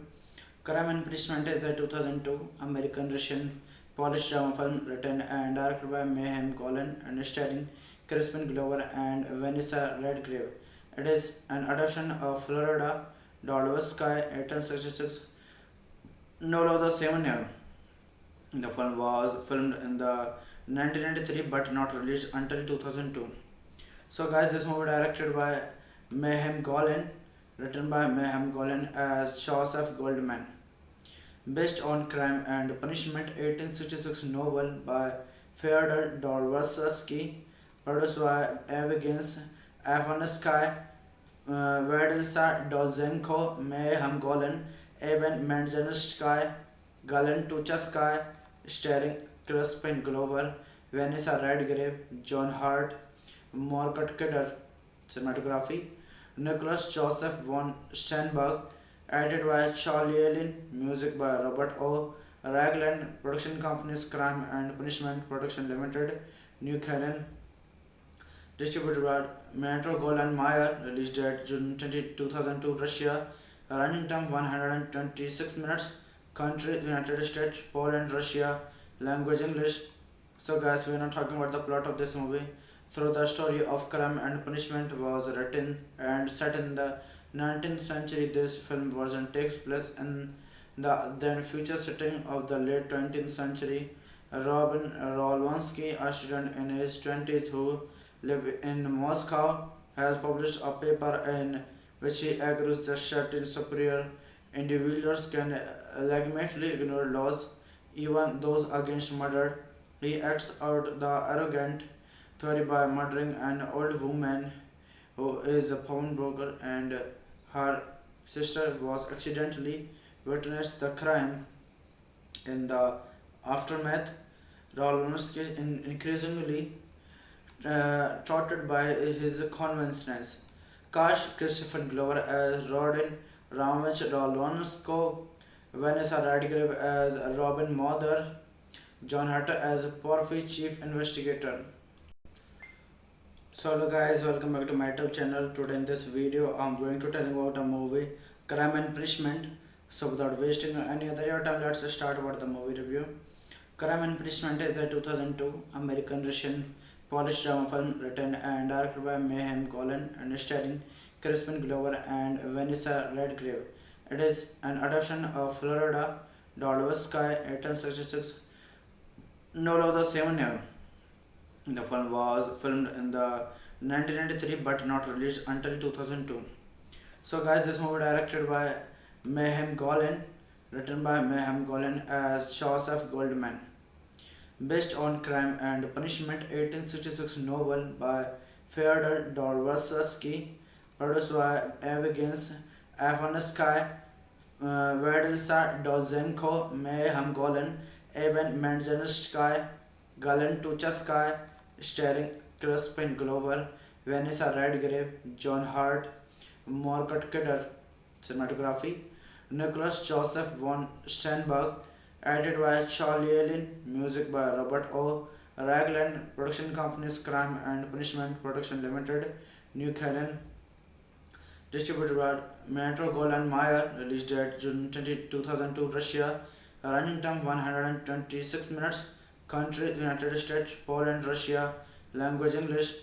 Crime and Punishment is a 2002 American-Russian Polish drama film written and directed by Mayhem Golan and starring Crispin Glover and Vanessa Redgrave. It is an adaptation of Florida Dostoevsky 1866 novel of the same name. The film was filmed in the 1993 but not released until 2002. So guys, this movie directed by Mayhem Golan, written by Mayhem Golan as Joseph Goldman, based on Crime and Punishment 1866 novel by Fyodor Dostoevsky, produced by Evgeny Avansky, Vadilsa Dolzenko, Mayhem Golan, Evan Manzanskaya, Galen Tuchaskaya, starring Crispin Glover, Vanessa Redgrave, John Hart, Margaret Kidder. Cinematography Nicholas Joseph von Steinberg, edited by Charlie Allen, music by Robert O. Ragland, production companies Crime and Punishment Production Limited, New Canaan, distributed by Metro Goldwyn Mayer, released date June 20, 2002, Russia, running time 126 minutes, country United States, Poland, Russia, language English. So guys, we are not talking about the plot of this movie. Through the story of Crime and Punishment was written and set in the 19th century. This film version takes place in the then future setting of the late 20th century. Robin Rolwansky, a student in his 20s who lived in Moscow, has published a paper in which he argues that certain superior individuals can legitimately ignore laws, even those against murder. He acts out the arrogant theory by murdering an old woman who is a pawnbroker, and her sister was accidentally witnessed the crime. In the aftermath, Rolonsky increasingly trotted by his conventions. Cast Christopher Glover as Rodin Ramage Rolonsko, Vanessa Redgrave as Robin Mother, John Hatter as Porphy Chief Investigator. So hello guys, welcome back to my YouTube channel. Today in this video I'm going to tell you about a movie, Crime and Punishment. So without wasting any other your time, let's start about the movie review. Crime and Punishment is a 2002 American-Russian Polish drama film written and directed by Mayhem Golan and starring Crispin Glover and Vanessa Redgrave. It is an adaptation of Florida Dostoevsky 1866 novel of the same name. The film was filmed in the 1993 but not released until 2002. So guys, this movie directed by Mayhem Golan, written by Mayhem Golan as Joseph Goldman, based on Crime and Punishment 1866 novel by Fyodor Dostoevsky, produced by Evgeny Avansky, Vadilsa Dolzenko, Mayhem Golan, Evan Manzanskaya, Galen Tuchaskaya, starring Crispin Glover, Vanessa Redgrave, John Hart, Margaret Kidder. Cinematography Nicholas Joseph von Steinberg, edited by Charlie Allen, music by Robert O. Ragland, production companies Crime and Punishment Production Limited, New Canaan, distributed by Metro Goldwyn Mayer, released date June 20, 2002, Russia, running time 126 minutes, country United States, Poland, Russia, language English.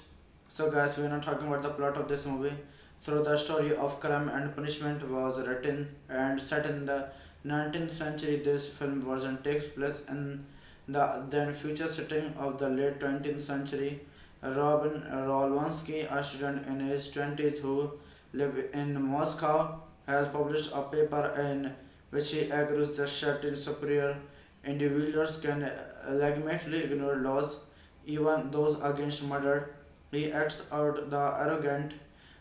So guys, we are not talking about the plot of this movie. So the story of Crime and Punishment was written and set in the 19th century. This film version takes place in the then future setting of the late 20th century. Robin Rolwansky, a student in his 20s who lives in Moscow, has published a paper in which he argues that certain superior individuals can legitimately ignore laws, even those against murder. He acts out the arrogant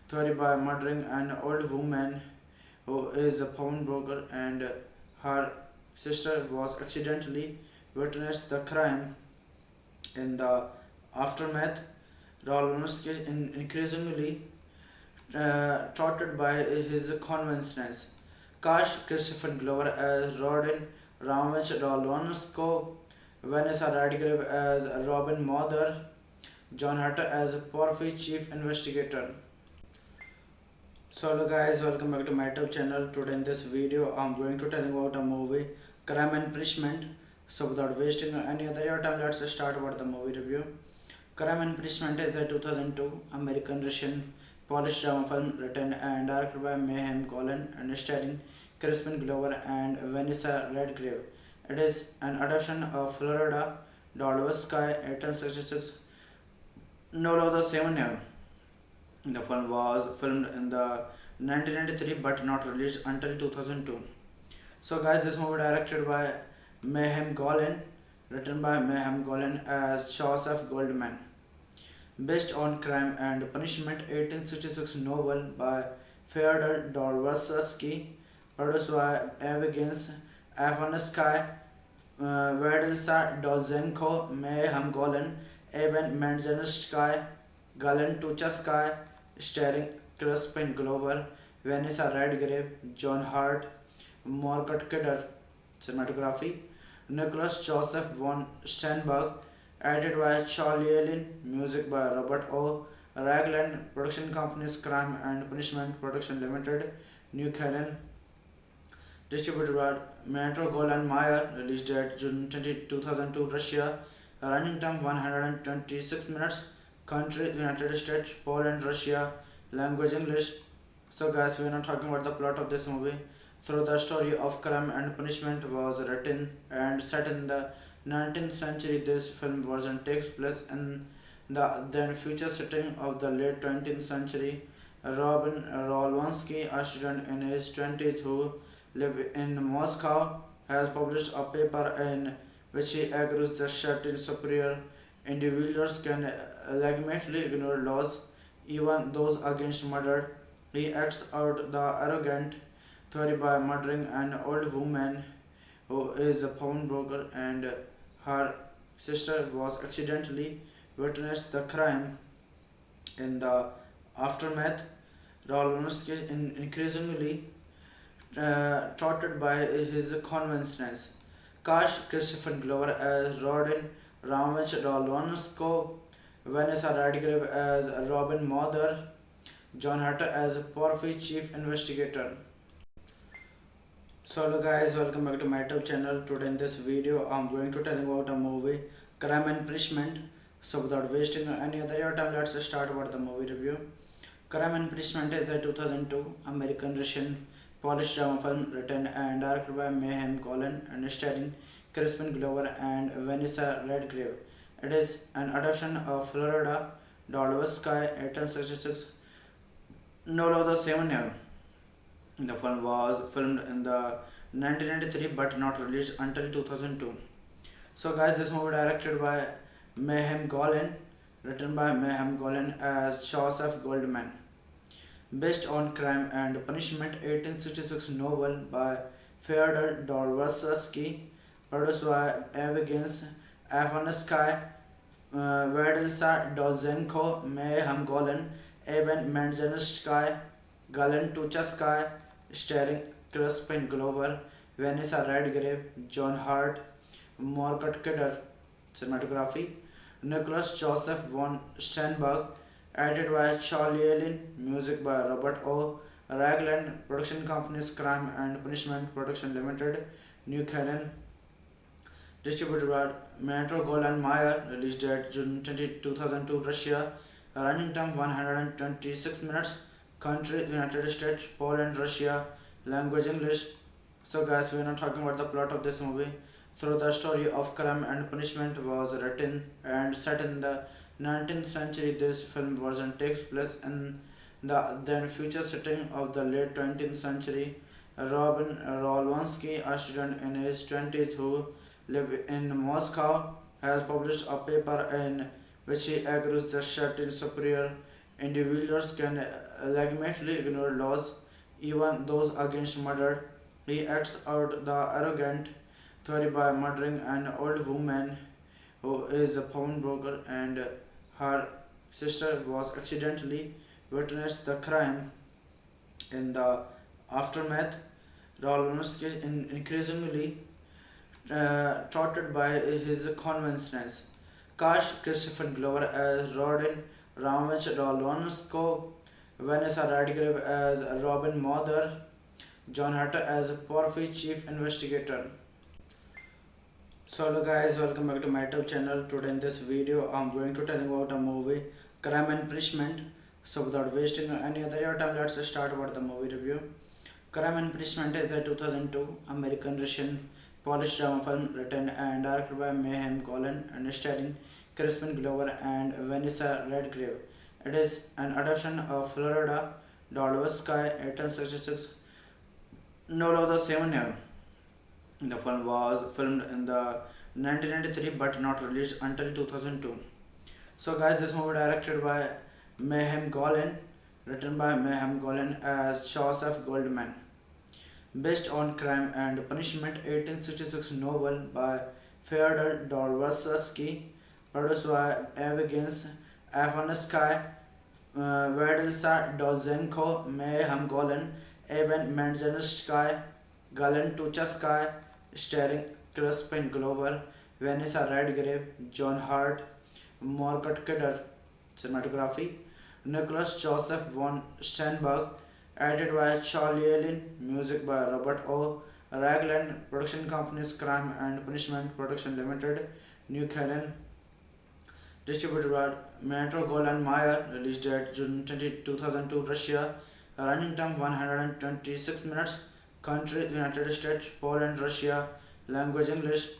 theory by murdering an old woman who is a pawnbroker, and her sister was accidentally witnessed the crime. In the aftermath, Rolonsky increasingly trotted by his conventions. Cast Christopher Glover as Rodin Ramage Rolonsko, Vanessa Radcliffe as Robin Mother, John Hatter as Porphy Chief Investigator. So hello guys, welcome back to my YouTube channel. Today in this video I'm going to tell you about a movie, Crime and Punishment. So without wasting any other your time, let's start about the movie review. Crime and Punishment is a 2002 American-Russian Polish drama film written and directed by Mayhem Golan and starring Crispin Glover and Vanessa Redgrave. It is an adaptation of Florida Dostoevsky 1866 novel of the same name. The film was filmed in the 1993 but not released until 2002. So guys, this movie directed by Mayhem Golan, written by Mayhem Golan as Joseph Goldman, based on Crime and Punishment 1866 novel by Fyodor Dostoevsky, produced by Evgeny Avansky, Vadilsa Dolzenko, Mayhem Golan, Evan Manzanskaya, Galen Tuchaskaya, starring Crispin Glover, Vanessa Redgrave, John Hart, Margaret Kidder. Cinematography Nicholas Joseph von Sternberg, edited by Charlie Allen, music by Robert O. Ragland, production companies Crime and Punishment Production Limited, New Canaan, distributed by Metro Goldwyn Mayer, released date June 20, 2002, Russia, running time 126 minutes, country United States, Poland, Russia, language English. So guys, we are not talking about the plot of this movie. So the story of Crime and Punishment was written and set in the 19th century. This film version takes place in the then future setting of the late 20th century. Robin Rolwansky, a student in his 20s who lives in Moscow, has published a paper in which he argues that certain superior individuals can legitimately ignore laws, even those against murder. He acts out the arrogant theory by murdering an old woman who is a pawnbroker, and her sister was accidentally witnessed the crime. In the aftermath, Rolonsky increasingly trotted by his conventions. Cast Christopher Glover as Rodin Ramage Rolonsko, Vanessa Radcliffe as Robin Mother, John Hatter as Porphy Chief Investigator. So hello guys, welcome back to my YouTube channel. Today in this video I'm going to tell you about a movie, Crime and Punishment. So without wasting any other your time, let's start about the movie review. Crime and Punishment is a 2002 American-Russian Polish drama film written and directed by Mayhem Golan and starring Crispin Glover and Vanessa Redgrave. It is an adaptation of Florida Dostoevsky 1866 novel of the same name. The film was filmed in the 1993 but not released until 2002. So guys, this movie directed by Mayhem Golan, written by Mayhem Golan as Joseph Goldman, based on Crime and Punishment 1866 novel by Fyodor Dostoevsky, produced by Evgeny Avansky, Vadilsa Dolzenko, Mayhem Golan, Evan Manzanskaya, Galen Tuchaskaya, starring Crispin Glover, Vanessa Redgrave, John Hart, Margaret Kidder. Cinematography Nicholas Joseph von Sternberg, edited by Charlie Allen, music by Robert O. Ragland, production companies Crime and Punishment Production Limited, New Canaan, distributed by Metro Goldwyn Mayer, released date June 20, 2002, Russia, running time 126 minutes, country United States, Poland, Russia, language English. So guys, we are not talking about the plot of this movie. So the story of Crime and Punishment was written and set in the 19th century. This film version takes place in the then future setting of the late 20th century. Robin Rolwansky, a student in his 20s who lives in Moscow, has published a paper in which he argues that certain superior individuals can legitimately ignore laws, even those against murder. He acts out the arrogant theory by murdering an old woman who is a pawnbroker, and her sister was accidentally witnessed the crime. In the aftermath, Rolonsky increasingly touted by his conventions. Cast Christopher Glover as Rodin Ramage Rolonsko, Vanessa Radcliffe as Robin Mother, John Hatter as Porphy Chief Investigator. So hello guys, welcome back to my YouTube channel. Today in this video I'm going to tell you about a movie, Crime and Punishment. So without wasting any other your time, let's start about the movie review. Crime and Punishment is a 2002 American Russian Polish drama film written and directed by Mayhem Golan and starring Crispin Glover and Vanessa Redgrave. It is an adaptation of Florida Dostoevsky 1866 novel of the same name. The film was filmed in the 1993 but not released until 2002. So guys, this movie directed by Mayhem Golan, written by Mayhem Golan as Joseph Goldman, based on Crime and Punishment 1866 novel by Fyodor Dostoevsky, produced by Evgeny Afanasky, Vedilsa Dolzenko, Mayhem Golan, Evan Manzanskaya, Galen Tuchaskaya, starring Crispin Glover, Vanessa Redgrave, John Hart, Margaret Kidder. Cinematography Nicholas Joseph von Steinberg, edited by Charlie Allen, music by Robert O. Ragland, production companies Crime and Punishment Production Limited, New Canaan, distributed by Metro Goldwyn Mayer, released date June 20, 2002, Russia, running time 126 minutes, country United States, Poland, Russia, language English.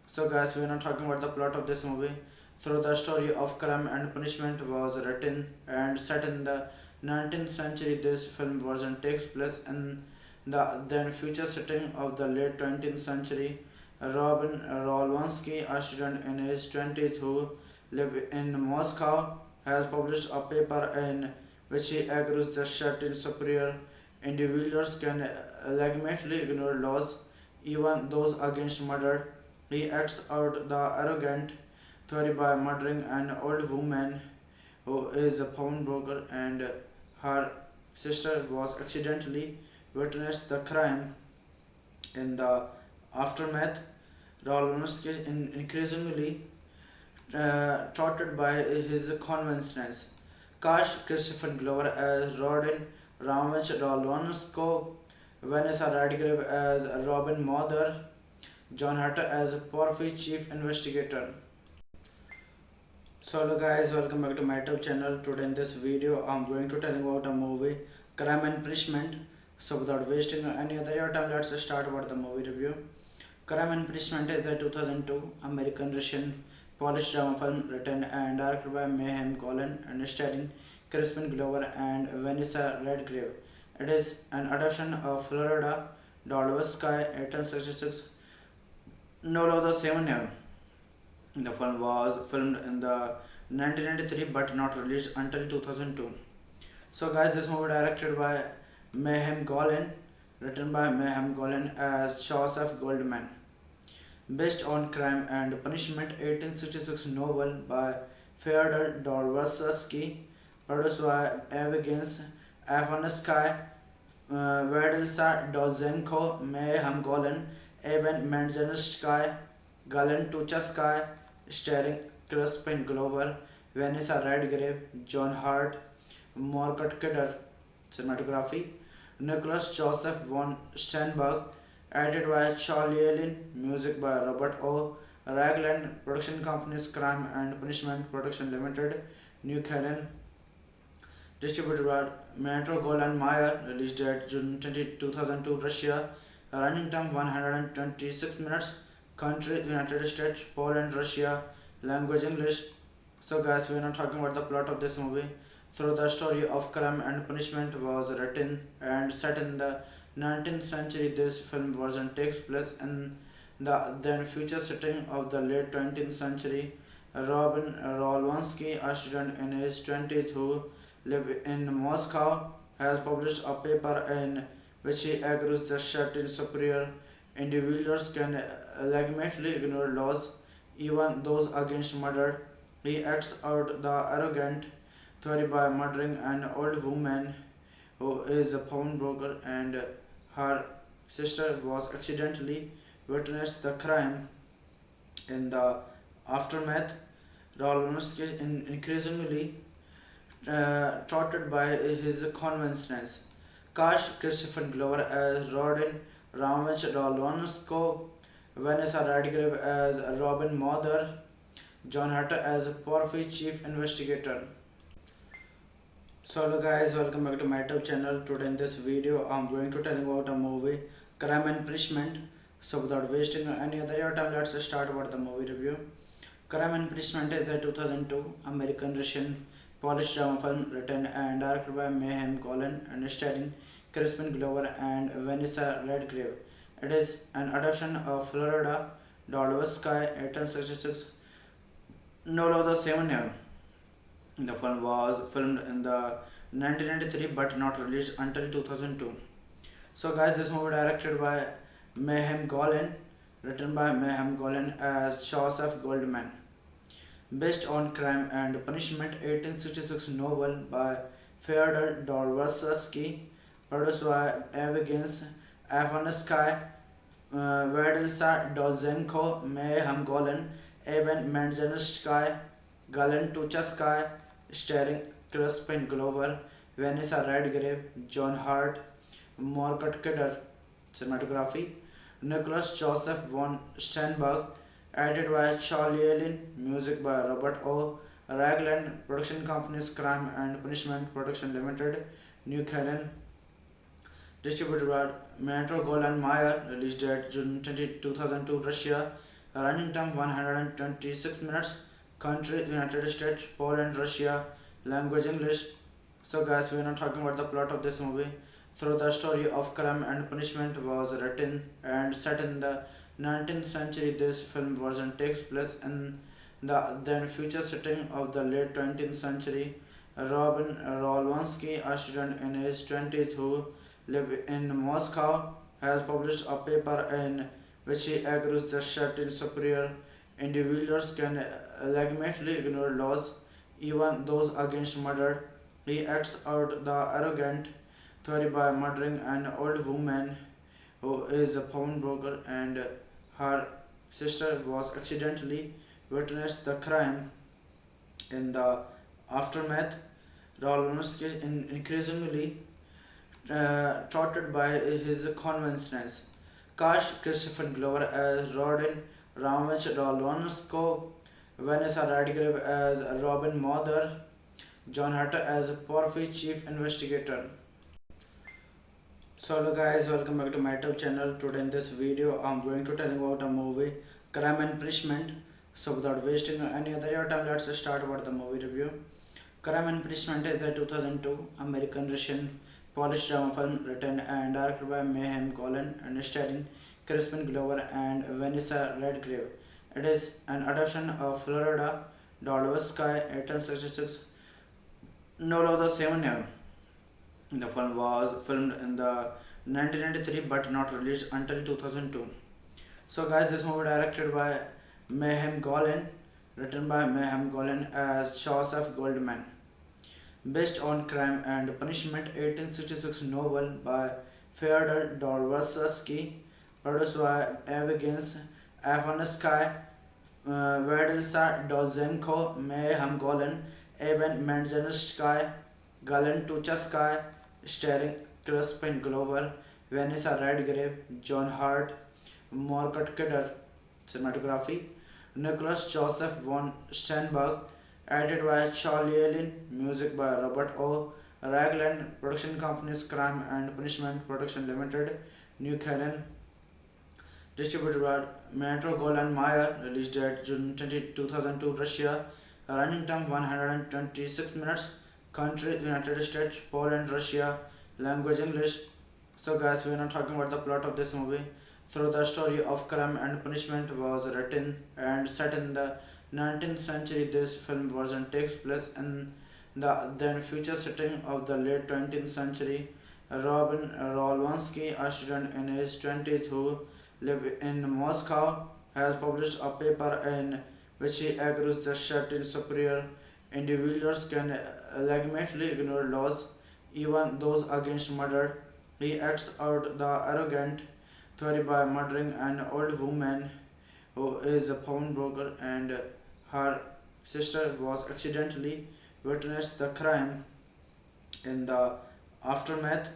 So guys, we are not talking about the plot of this movie. So the story of Crime and Punishment was written and set in the 19th century. This film version takes place in the then future setting of the late 20th century. Robin Rolwansky, a student in his 20s who lives in Moscow, has published a paper in which he argues that certain superior individuals can legitimately ignore laws, even those against murder. He acts out the arrogant theory by murdering an old woman who is a pawnbroker, and her sister was accidentally witnessed the crime. In the aftermath, Rolonsky increasingly touted by his conventions. Cast Christopher Glover as Rodin Ramage Rolonsko, Vanessa Radcliffe as Robin Mother, John Hatter as Porphy Chief Investigator. So hello guys, welcome back to my YouTube channel. Today in this video I'm going to tell you about a movie, Crime and Punishment. So without wasting any other your time, let's start about the movie review. Crime and Punishment is a 2002 American Russian Polish drama film written and directed by Mayhem Golan and starring Crispin Glover and Vanessa Redgrave. It is an adaptation of Florida Dostoevsky 1866 novel of the same name. The film was filmed in the 1993 but not released until 2002. So guys, this movie directed by Mayhem Golan, written by Mayhem Golan as Joseph Goldman, based on Crime and Punishment 1866 novel by Fyodor Dostoevsky, produced by Evgeny Afanasky, Vedilsa Dolzenko, Mayhem Golan, Evan Manzanskaya, Galen Tuchaskaya, starring Crispin Glover, Vanessa Redgrave, John Hart, Margaret Kidder. Cinematography Nicholas Joseph von Steinberg, edited by Charlie Allen, music by Robert O. Raglan Production Company's Crime and Punishment Production Limited, New Canaan, distributed by Metro Goldwyn Mayer, released date June 20, 2002, Russia, running time 126 minutes, country United States, Poland, Russia, language English. So guys, we are not talking about the plot of this movie. So the story of Crime and Punishment was written and set in the 19th century. This film version takes place in the then future setting of the late 20th century. Robin Rolwansky, a student in his 20s who live in Moscow, has published a paper in which he argues that certain superior individuals can legitimately ignore laws, even those against murder. He acts out the arrogant theory by murdering an old woman who is a pawnbroker, and her sister was accidentally witnessed the crime. In the aftermath, Rolonsky increasingly trotted by his conventions. Cast Christopher Glover as Rodin Ramage Rolonsko, Vanessa Redgrave as Robin Mother, John Hatter as Porphy Chief Investigator. So hello guys, welcome back to my YouTube channel. Today in this video I'm going to tell you about a movie, Crime and Punishment. So without wasting any other your time, let's start about the movie review. Crime and Punishment is a 2002 American Russian Polish drama film written and directed by Mayhem Golan and starring Crispin Glover and Vanessa Redgrave. It is an adaptation of Florida Dostoevsky 1866 novel of the same name. The film was filmed in the 1993 but not released until 2002. So guys, this movie directed by Mayhem Golan, written by Mayhem Golan as Joseph Goldman, based on Crime and Punishment 1866 novel by Fyodor Dostoevsky, produced by Evgeny Afansky, Vadilsa Dolzenko, Mayhem Golan, Evan Manzanskaya, Galen Tuchaskaya, starring Crispin Glover, Vanessa Redgrave, John Hart, Margaret Kidder. Cinematography, Nicholas Joseph von Steinberg, edited by Charlie Allen, music by Robert O. Raglan, production companies Crime and Punishment Production Limited, New Canaan, distributed by Metro Goldwyn Mayer, released date June 20, 2002, Russia, running time 126 minutes, country United States, Poland, Russia, language English. So guys, we are not talking about the plot of this movie. So the story of Crime and Punishment was written and set in the 19th century. This film version takes place in the then future setting of the late 20th century. Robin Rolwansky, a student in his 20s who live in Moscow, has published a paper in which he argues that certain superior individuals can legitimately ignore laws, even those against murder. He acts out the arrogant theory by murdering an old woman who is a pawnbroker, and her sister was accidentally witnessed the crime. In the aftermath, Rolonsky increasingly trotted by his conventions. Cast Christopher Glover as Rodin Ramage Rolonsko, Vanessa Redgrave as Robin Mother, John Hatter as Porphy Chief Investigator. So hello guys, welcome back to my YouTube channel. Today in this video I'm going to tell you about a movie, Crime and Punishment. So without wasting any other your time, let's start about the movie review. Crime and Punishment is a 2002 American Russian Polish drama film written and directed by Mayhem Golan and starring Crispin Glover and Vanessa Redgrave. It is an adaptation of Florida Dostoevsky 1866 novel of the same name. The film was filmed in the 1993 but not released until 2002. So guys, this movie directed by Mayhem Golan, written by Mayhem Golan as Joseph Goldman, based on Crime and Punishment 1866 novel by Fyodor Dostoevsky, produced by Evgeny Afansky, Vadilsa Dolzenko, Mayhem Golan, Evan Manzanskaya, Galen Tuchaskaya, starring Crispin Glover, Vanessa Redgrave, John Hart, Margaret Kidder. Cinematography, Nicholas Joseph von Sternberg, edited by Charlie Allen, music by Robert O. Ragland, production companies Crime and Punishment Production Limited, New Canaan, distributed by Metro Goldwyn Mayer, released date June 2002, Russia, running time 126 minutes, country United States, Poland, Russia, language English. So guys, we are not talking about the plot of this movie. So the story of Crime and Punishment was written and set in the 19th century. This film version takes place in the then future setting of the late 20th century. Robin Rolwansky, a student in his 20s who lives in Moscow, has published a paper in which he argues that certain superior individuals can legitimately ignore laws, even those against murder. He acts out the arrogant theory by murdering an old woman who is a pawnbroker, and her sister was accidentally witnessed the crime. In the aftermath,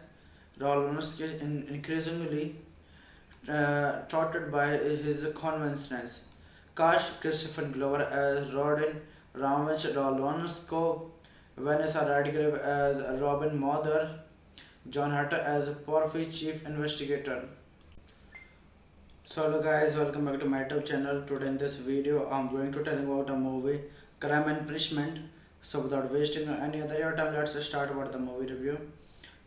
Rolonsky is increasingly touted by his conventions. Cast Christopher Glover as Rodin Ramage Rolonsko, Vanessa Redgrave as Robin Mother, John Hatter as Porphy Chief Investigator. So hello guys, welcome back to my YouTube channel. Today in this video I'm going to tell you about a movie, Crime and Punishment. So without wasting any other your time, let's start about the movie review.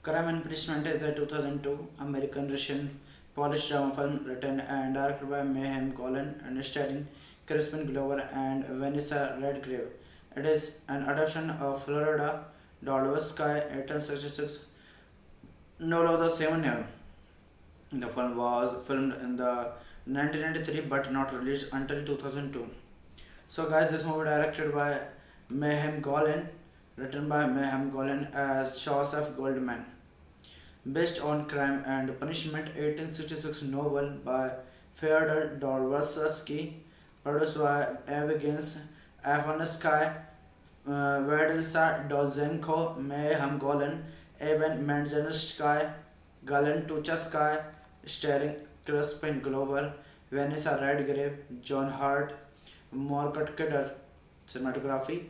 Crime and Punishment is a 2002 American Russian Polish drama film written and directed by Mayhem Golan and starring Crispin Glover and Vanessa Redgrave. It is an adaptation of Florida Dostoevsky 1866 novel of the same name. The film was filmed in the 1993 but not released until 2002. So guys, this movie directed by Mayhem Golan, written by Mayhem Golan as Joseph Goldman, based on Crime and Punishment 1866 novel by Fyodor Dostoevsky, produced by Evgeny Avansky, Vadilsa Dolzenko, Mayhem Golan, Evan Manzanskaya, Galen Tuchaskaya, starring Crispin Glover, Vanessa Redgrave, John Hurt, Margaret Kidder. Cinematography,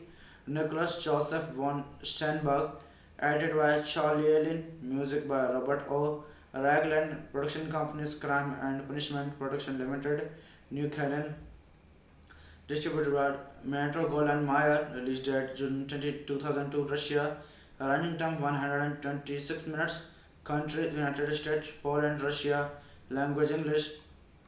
Nicholas Joseph von Sternberg, edited by Charlie Allen, music by Robert O. Ragland, production companies Crime and Punishment Production Limited, New Canaan, distributed by Metro Goldwyn Mayer, released date June 2002, Russia, running time 126 minutes, country United States, Poland, Russia, language English.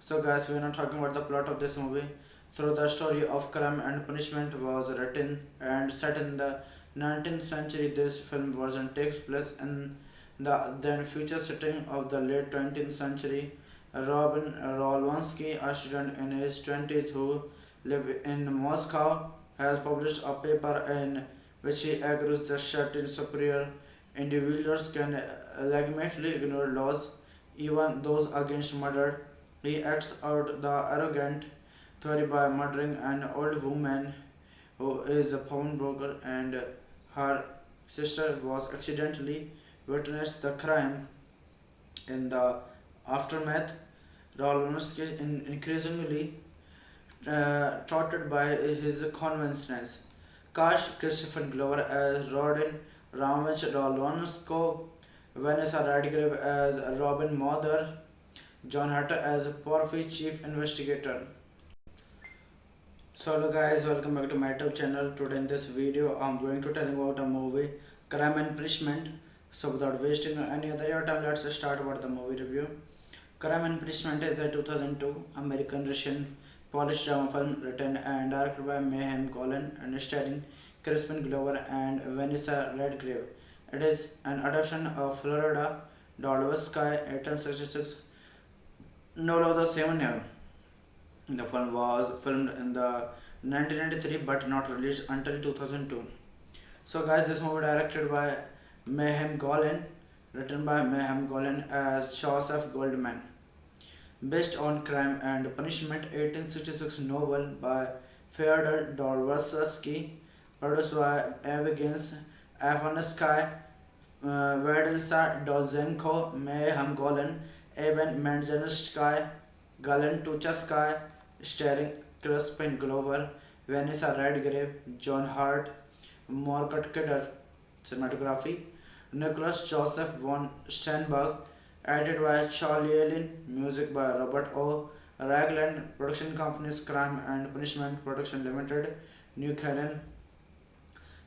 So guys, we are not talking about the plot of this movie. So the story of Crime and Punishment was written and set in the 19th century. This film version takes place in the then future setting of the late 20th century. Robin Rolwansky, a student in his 20s who lives in Moscow, has published a paper in which he argues that certain superior individuals can legitimately ignore laws, even those against murder. He acts out the arrogant theory by murdering an old woman who is a pawnbroker, and her sister was accidentally witnessed the crime. In the aftermath, Rolonsky is increasingly touted by his conventions. Cast Christopher Glover as Rodin Ramage Rolonsko, Vanessa Redgrave as Robin Mother, John Hatter as Porphy Chief Investigator. So hello guys, welcome back to my YouTube channel. Today in this video I'm going to tell you about a movie, Crime and Punishment. So without wasting any other your time, let's start about the movie review. Crime and Punishment is a 2002 American Russian Polish drama film written and directed by Mayhem Golan and starring Crispin Glover and Vanessa Redgrave. It is an adaptation of Florida Dostoevsky 1866 novel of the same name. The film was filmed in the 1993 but not released until 2002. So guys, this movie directed by Mayhem Golan, written by Mayhem Golan as Joseph Goldman, based on Crime and Punishment 1866 novel by Fyodor Dostoevsky, produced by Evgeny Avansky, Vadilsa Dolzenko, Mayhem Golan, Evan Manzanskaya, Galen Tuchaskaya, starring Crispin Glover, Vanessa Redgrave, John Hart, Margaret Kidder. Cinematography Nicholas Joseph von Sternberg, edited by Charlie Allen, music by Robert O. Ragland, production companies Crime and Punishment Production Limited, New Canaan,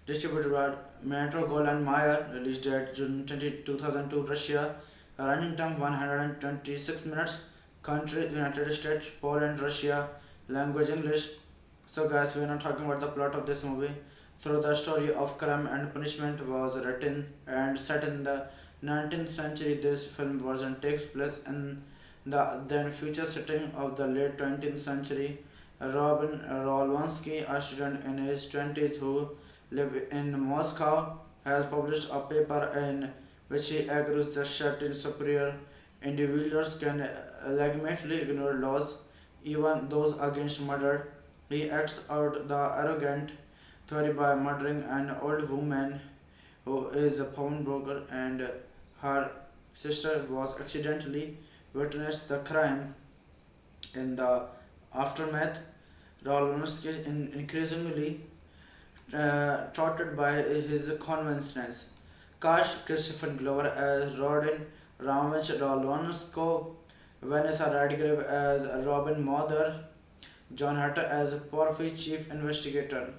distributed by Metro Goldwyn Mayer, released date June 20, 2002, Russia, running time 126 minutes, country United States, Poland, Russia, language English. So guys, we are not talking about the plot of this movie. So the story of Crime and Punishment was written and set in the 19th century. This film version takes place in the then future setting of the late 20th century. Robin Rolwansky, a student in his 20s who live in Moscow, has published a paper in which he argues that certain superior individuals can legitimately ignore laws, even those against murder. He acts out the arrogant theory by murdering an old woman who is a pawnbroker, and her sister was accidentally witnessed the crime. In the aftermath, Rolonsky increasingly trotted by his conventions. Cast Christopher Glover as Rodin Ramage Rolonsko, Vanessa Redgrave as Robin Mother, John Hatter as Porphy Chief Investigator.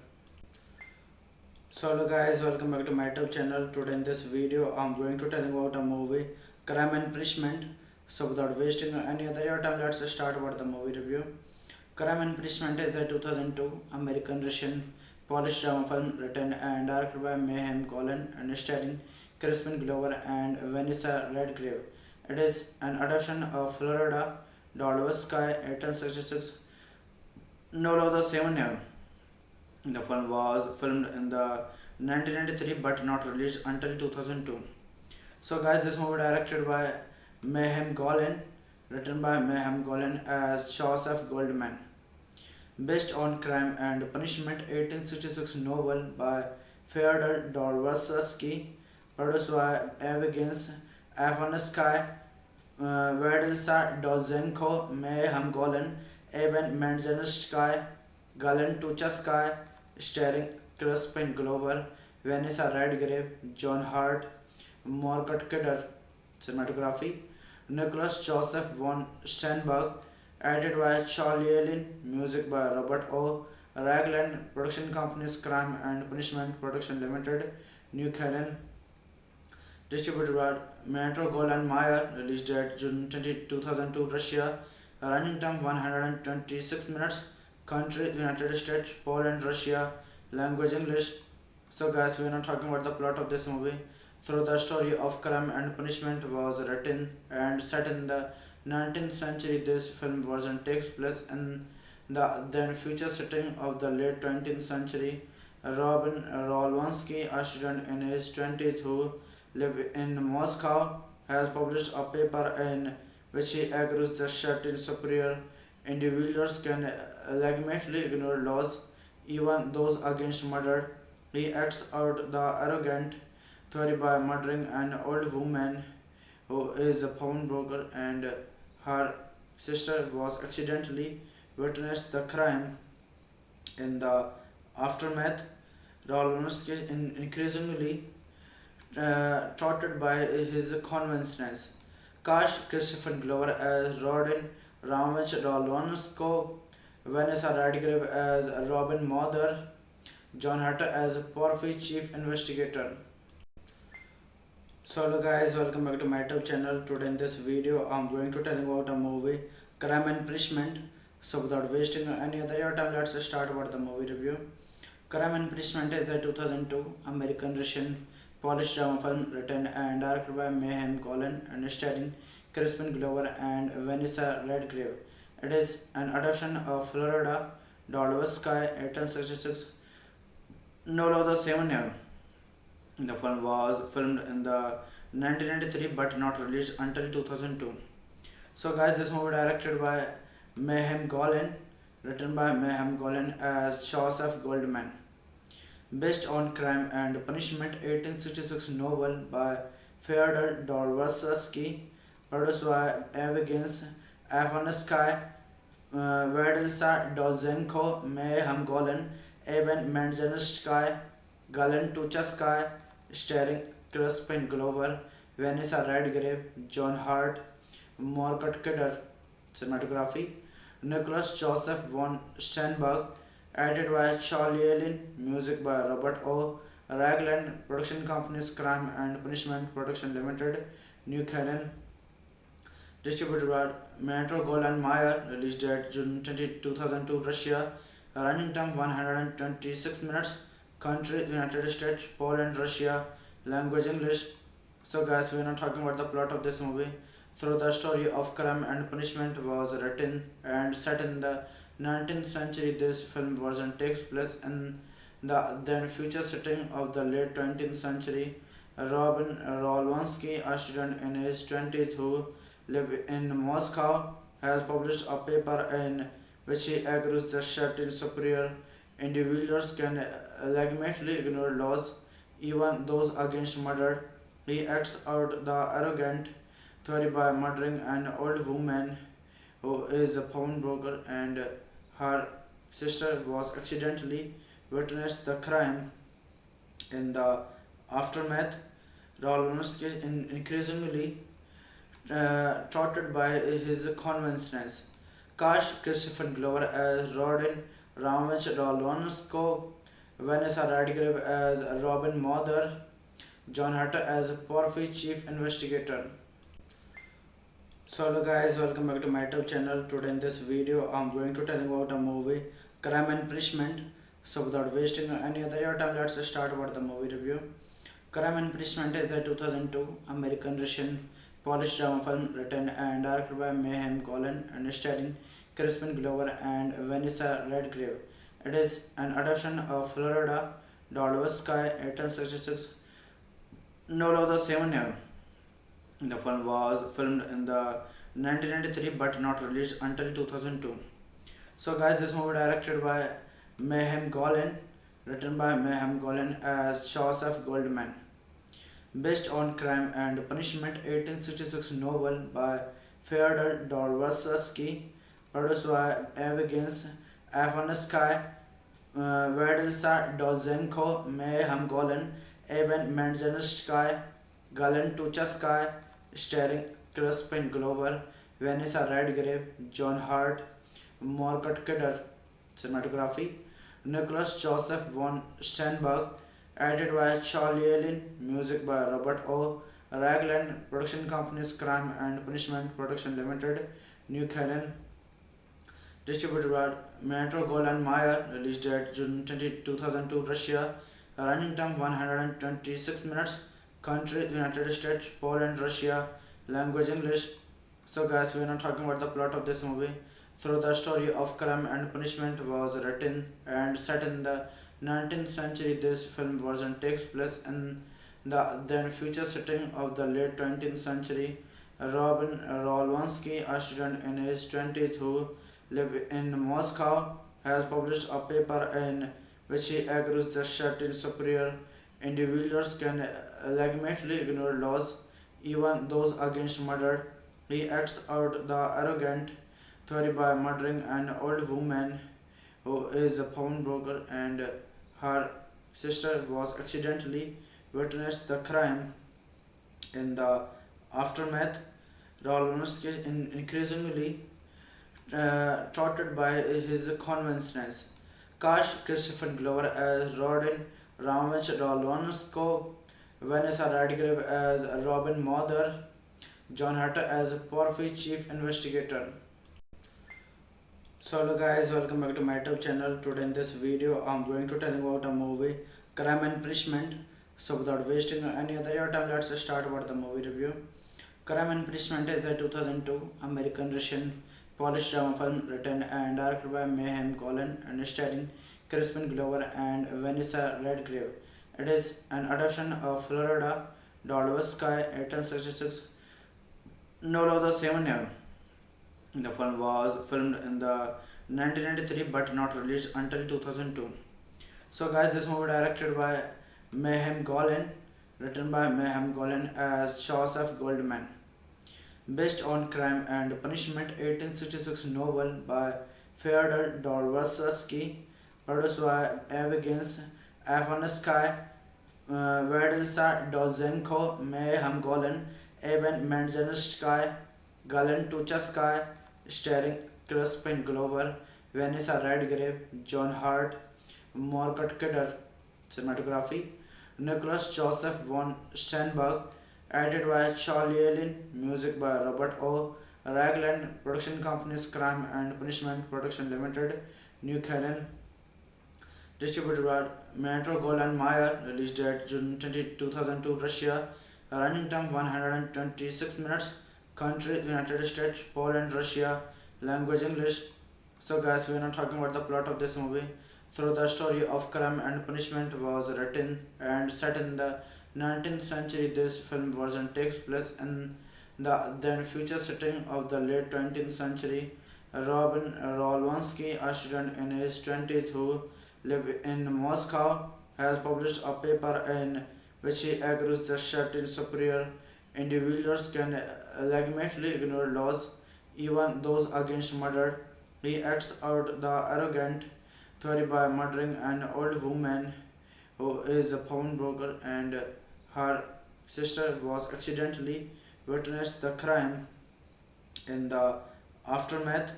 So hello guys, welcome back to my YouTube channel. Today in this video I'm going to tell you about a movie, Crime and Punishment. So without wasting any other your time, let's start about the movie review. Crime and Punishment is a 2002 American Russian Polish drama film written and directed by Mayhem Golan and starring Crispin Glover and Vanessa Redgrave. It is an adaptation of Florida Dostoevsky 1866 novel of the same name. The film was filmed in the 1993 but not released until 2002. So guys, this movie directed by Mayhem Golan, written by Mayhem Golan as Joseph Goldman, based on Crime and Punishment 1866 novel by Fyodor Dostoevsky, produced by Evgeny Avansky, Vadilsa Dolzenko, Mayhem Golan, Evan Manzanskaya, Galen Tuchaskaya, starring Crispin Glover, Vanessa Redgrave, John Hart, Margaret Kidder. Cinematography Nicholas Joseph von Sternberg, edited by Charlie Allen, music by Robert O. Ragland, production companies Crime and Punishment Production Limited, New Canaan, distributed by Metro Goldwyn Mayer, released date June 20, 2002, Russia, running time 126 minutes, country United States, Poland, Russia, language English. So guys, we are not talking about the plot of this movie. So the story of Crime and Punishment was written and set in the 19th century. This film version takes place in the then future setting of the late 20th century. Robin Rolwansky, a student in his 20s who live in Moscow, has published a paper in which he argues that certain superior individuals can legitimately ignore laws, even those against murder. He acts out the arrogant theory by murdering an old woman who is a pawnbroker, and her sister was accidentally witnessed the crime. In the aftermath, Rolonsky increasingly trotted by his conventions. Cast Christopher Glover as Rodin Ramage Rolonsko, Vanessa Redgrave as Robin Mother, John Hatter as Porphy Chief Investigator. So hello guys, welcome back to my YouTube channel. Today in this video I'm going to tell you about a movie, Crime and Punishment. So without wasting any other your time, let's start about the movie review. Crime and Punishment is a 2002 American Russian Polish drama film written and directed by Mayhem Golan and starring Crispin Glover and Vanessa Redgrave. It is an adaptation of Florida Dostoevsky 1866 novel of the same name. The film was filmed in the 1993 but not released until 2002. So guys, this movie directed by Mayhem Golan, written by Mayhem Golan as Joseph Goldman, based on Crime and Punishment 1866 novel by Fyodor Dostoevsky, produced by Evgeny Avansky, Vedelsa Dolzenko, Mayhem Golan, Evan Manjanskaya, Galen Tuchaskaya, starring Crispin Glover, Vanessa Redgrave, John Hart, Margaret Kidder, cinematography, Nicholas Joseph von Sternberg, edited by Charlie Allen, music by Robert O. Ragland, production companies Crime and Punishment Production Limited, New Canaan, distributed by Metro Goldwyn Mayer, released date June 20, 2002, Russia, running time 126 minutes, country United States, Poland, Russia, language English. So guys, we are not talking about the plot of this movie. So the story of Crime and Punishment was written and set in the 19th century. This film version takes place in the then future setting of the late 20th century. Robin Rolwansky, a student in his 20s who live in Moscow, has published a paper in which he argues that certain superior individuals can legitimately ignore laws, even those against murder. He acts out the arrogant theory by murdering an old woman who is a pawnbroker, and her sister was accidentally witnessed the crime. In the aftermath, Rolonsky increasingly trotted by his conventions. Cast Christopher Glover as Rodin Ramage Rolonsko, Vanessa Redgrave as Robin Mother, John Hatter as Porphy Chief Investigator. So hello guys, welcome back to my YouTube channel. Today in this video I'm going to tell you about a movie, Crime and Punishment. So without wasting any other your time, let's start about the movie review. Crime and Punishment is a 2002 American Russian Polish drama film written and directed by Mayhem Golan and starring Crispin Glover and Vanessa Redgrave. It is an adaptation of Florida Dostoevsky 1866 novel of the same name. The film was filmed in the 1993 but not released until 2002. So guys, this movie directed by Mayhem Golan, written by Mayhem Golan as Joseph Goldman, based on Crime and Punishment 1866 novel by Fyodor Dostoevsky, produced by Evgeny Afanasky, Vedelsa Dolzenko, Mayhem Golan, Evan Manjanskaya, Galen Tuchaskaya, starring Crispin Glover, Vanessa Redgrave, John Hart, Margaret Kidder, cinematography, Nicholas Joseph von Sternberg, edited by Charlie Allen, music by Robert O. Ragland, production companies Crime and Punishment Production Limited, New Canaan, distributed by Metro Goldwyn Mayer, released date June 20, 2002, Russia, running time 126 minutes, country United States, Poland, Russia, language English. So guys, we are not talking about the plot of this movie. So the story of Crime and Punishment was written and set in the 19th century. This film version takes place in the then future setting of the late 20th century. Robin Rolwansky, a student in his 20s who live in Moscow, has published a paper in which he argues that certain superior individuals can legitimately ignore laws, even those against murder. He acts out the arrogant theory by murdering an old woman who is a pawnbroker, and her sister was accidentally witnessed the crime. In the aftermath, Rolonsky increasingly trotted by his conventions. Cast Christopher Glover as Rodin Ramage Rolonsko, Vanessa Redgrave as Robin Mother, John Hatter as Porphy Chief Investigator. So hello guys, welcome back to my YouTube channel. Today in this video I'm going to tell you about a movie, Crime and Punishment. So without wasting any other your time, let's start about the movie review. Crime and Punishment is a 2002 American Russian Polish drama film written and directed by Mayhem Golan and starring Crispin Glover and Vanessa Redgrave. It is an adaptation of Florida Dostoevsky 1866 novel of the same name. The film was filmed in the 1993 but not released until 2002. So guys, this movie directed by Mayhem Golan, written by Mayhem Golan as Joseph Goldman, based on Crime and Punishment 1866 novel by Fyodor Dostoevsky, produced by Evgeny Afansky, Vedilsa Dolzenko, Mayhem Golan, Evan Manzanskaya, Galen Tuchaskaya, starring Crispin Glover, Vanessa Redgrave, John Hart, Margaret Kidder. Cinematography Nicholas Joseph von Sternberg, edited by Charlie Allen, music by Robert O. Ragland, production companies Crime and Punishment Production Limited, New Canaan, distributed by Metro Goldwyn Mayer, released date June 20, 2002, Russia, running time 126 minutes, country United States, Poland, Russia, language English. So guys, we are not talking about the plot of this movie. So the story of Crime and Punishment was written and set in the 19th century. This film version takes place in the then future setting of the late 20th century. Robin Rolwansky, a student in his 20s who lives in Moscow, has published a paper in which he argues that certain superior individuals can legitimately ignore laws, even those against murder. He acts out the arrogant theory by murdering an old woman who is a pawnbroker, and her sister was accidentally witnessed the crime. In the aftermath,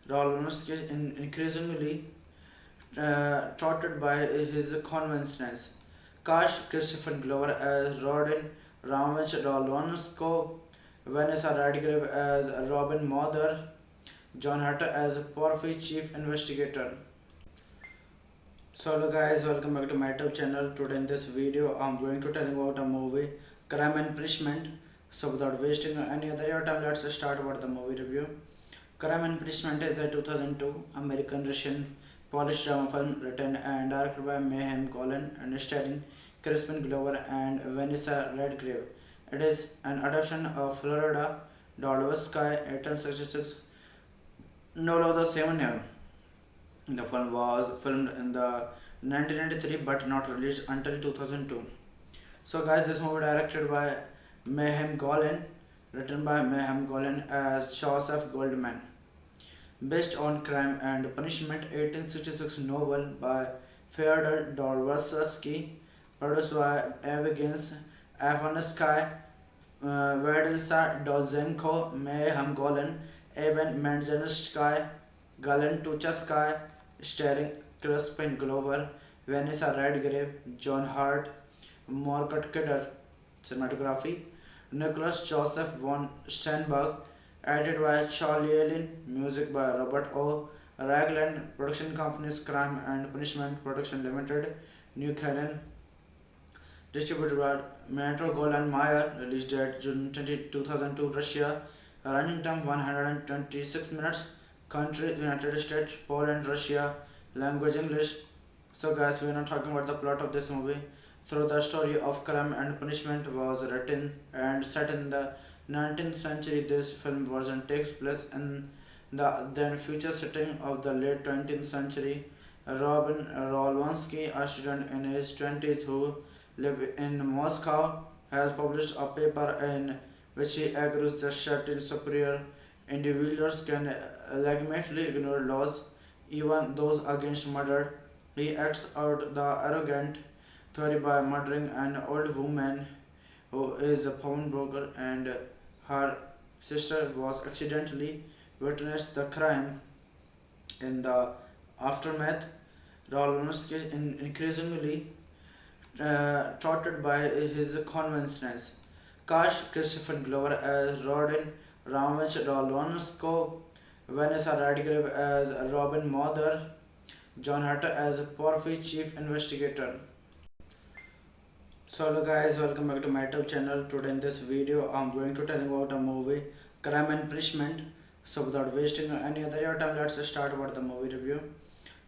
Rolonsky increasingly touted by his conventions. Cast Christopher Glover as Rodin Ramage Rolonsko, Vanessa Redgrave as Robin Mother, John Hatter as Porphy Chief Investigator. So hello guys, welcome back to my YouTube channel. Today in this video I'm going to tell you about a movie, Crime and Punishment. So without wasting any other your time, let's start about the movie review. Crime and Punishment is a 2002 American Russian Polish drama film written and directed by Mayhem Golan and starring Crispin Glover and Vanessa Redgrave. It is an adaptation of Florida Dostoevsky 1866 novel of the same name. The film was filmed in the 1993 but not released until 2002. So guys, this movie directed by Mayhem Golan, written by Mayhem Golan as Joseph Goldman, based on Crime and Punishment 1866 novel by Fyodor Dostoevsky, produced by Evgeny Afansky, Vedilsa Dolzenko, Mayhem Golan, Evan Manzanskaya, Galen Tuchaskaya, starring Crispin Glover, Vanessa Redgrave, John Hart, Margaret Kidder. Cinematography Nicholas Joseph von Sternberg, edited by Charlie Allen, music by Robert O. Ragland, production companies Crime and Punishment Production Limited, New Canaan, distributed by Metro Goldwyn Mayer, released date June 20, 2002, Russia, running time 126 minutes, country United States, Poland, Russia, language English. So guys, we are not talking about the plot of this movie. So the story of Crime and Punishment was written and set in the 19th century. This film version takes place in the then future setting of the late 20th century. Robin Rolwansky, a student in his 20s who lives in Moscow, has published a paper in which he argues that certain superior individuals can legitimately ignore laws, even those against murder. He acts out the arrogant theory by murdering an old woman who is a pawnbroker, and her sister was accidentally witnessed the crime. In the aftermath, Rolonsky increasingly touted by his conventions. Cast Christopher Glover as Rodin Ramage Rolonsko, Vanessa Redgrave as Robin Mother, John Hatter as Porphy Chief Investigator. So hello guys, welcome back to my YouTube channel. Today in this video I'm going to tell you about a movie, Crime and Punishment. So without wasting any other your time, let's start about the movie review.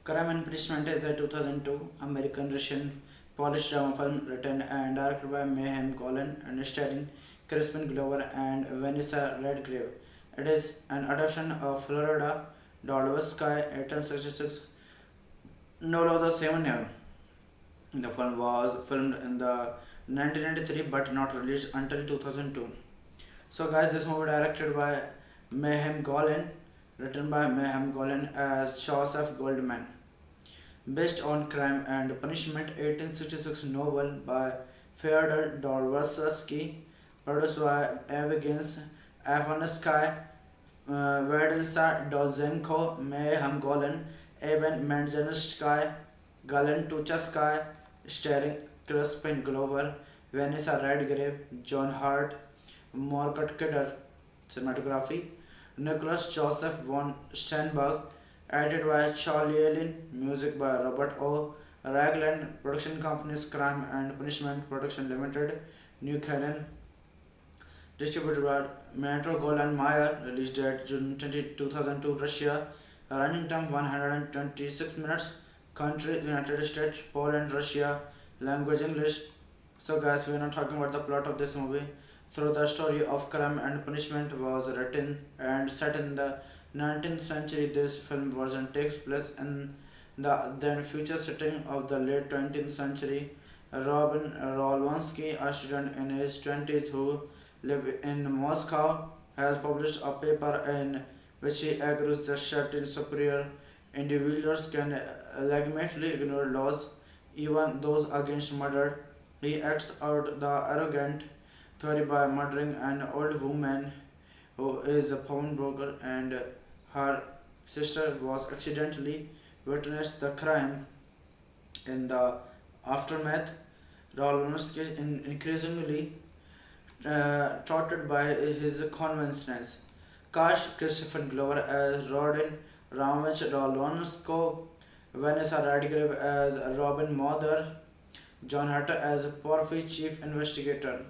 Crime and Punishment is a 2002 American Russian Polish drama film written and directed by Mayhem Golan and starring Crispin Glover and Vanessa Redgrave. It is an adaptation of Florida Dostoevsky 1866 novel of the same name. The film was filmed in the 1993 but not released until 2002. So guys, this movie directed by Mayhem Golan, written by Mayhem Golan as Joseph Goldman, based on Crime and Punishment 1866 novel by Fyodor Dostoevsky, produced by Evgeny Avansky, Vadilsa Dolzenko, Mayhem Golan, Evan Manjansky, Galen Tuchasky, starring Crispin Glover, Vanessa Redgrave, John Hart, Margaret Kidder. Cinematography Nicholas Joseph von Sternberg, edited by Charlie Allen, music by Robert O. Ragland, production companies Crime and Punishment Production Limited, New Canaan, distributed by Metro Goldwyn Mayer, released date June 20, 2002, Russia, running time 126 minutes, country United States, Poland, Russia, language English. So guys, we are not talking about the plot of this movie. So the story of Crime and Punishment was written and set in the 19th century. This film version takes place in the then future setting of the late 20th century. Robin Rolwansky, a student in his 20s who lives in Moscow, has published a paper in which he argues that certain superior individuals can legitimately ignore laws, even those against murder. He acts out the arrogant theory by murdering an old woman who is a pawnbroker, and her sister was accidentally witnessed the crime. In the aftermath, Rolonsky increasingly trotted by his conventions. Cast Christopher Glover as Rodin Ramage Rolonsko, Vanessa Redgrave as Robin Mother, John Hatter as Porphy Chief Investigator.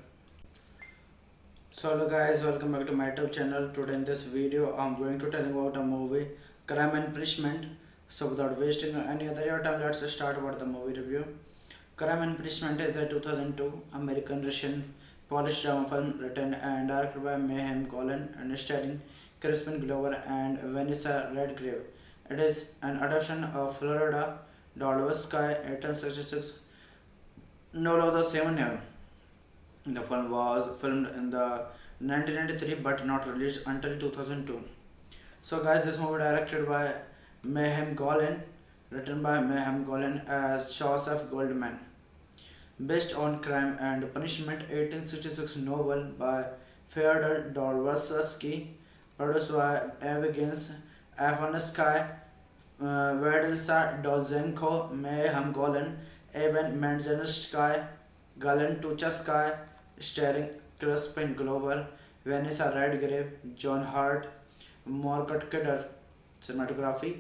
So hello guys, welcome back to my YouTube channel. Today in this video I'm going to tell you about a movie, Crime and Punishment. So without wasting any other your time, let's start about the movie review. Crime and Punishment is a 2002 American Russian Polish drama film written and directed by Mayhem Golan and starring Crispin Glover and Vanessa Redgrave. It is an adaptation of Florida Dostoevsky 1866 novel of the same name. The film was filmed in the 1993 but not released until 2002. So guys, this movie directed by Mayhem Golan, written by Mayhem Golan as Joseph Goldman, based on Crime and Punishment 1866 novel by Fyodor Dostoevsky, produced by Evgeny Avansky, Vadilsa Dolzenko, Mayhem Golan, Evan Manjansky, Galen Tuchasky, starring Crispin Glover, Vanessa Redgrave, John Hart, Margaret Kidder. Cinematography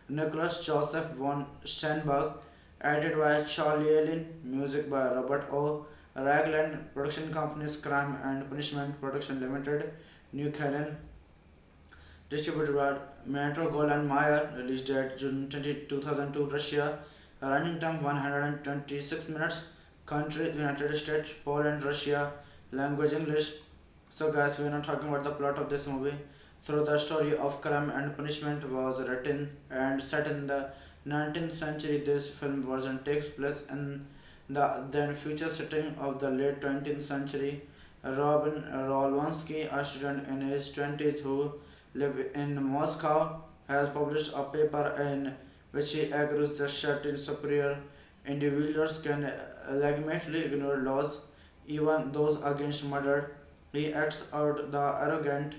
Nicholas Joseph von Sternberg, edited by Charlie Allen, music by Robert O. Ragland, production companies Crime and Punishment Production Limited, New Canaan, distributed by Metro Goldwyn Mayer, released date June 20, 2002, Russia, running time 126 minutes, country United States, Poland, Russia, language English. So guys, we are not talking about the plot of this movie. So the story of Crime and Punishment was written and set in the 19th century. This film version takes place in the then future setting of the late 20th century. Robin Rolwansky, a student in his 20s who lives in Moscow, has published a paper in which he argues that certain superior individuals can legitimately ignore laws, even those against murder. He acts out the arrogant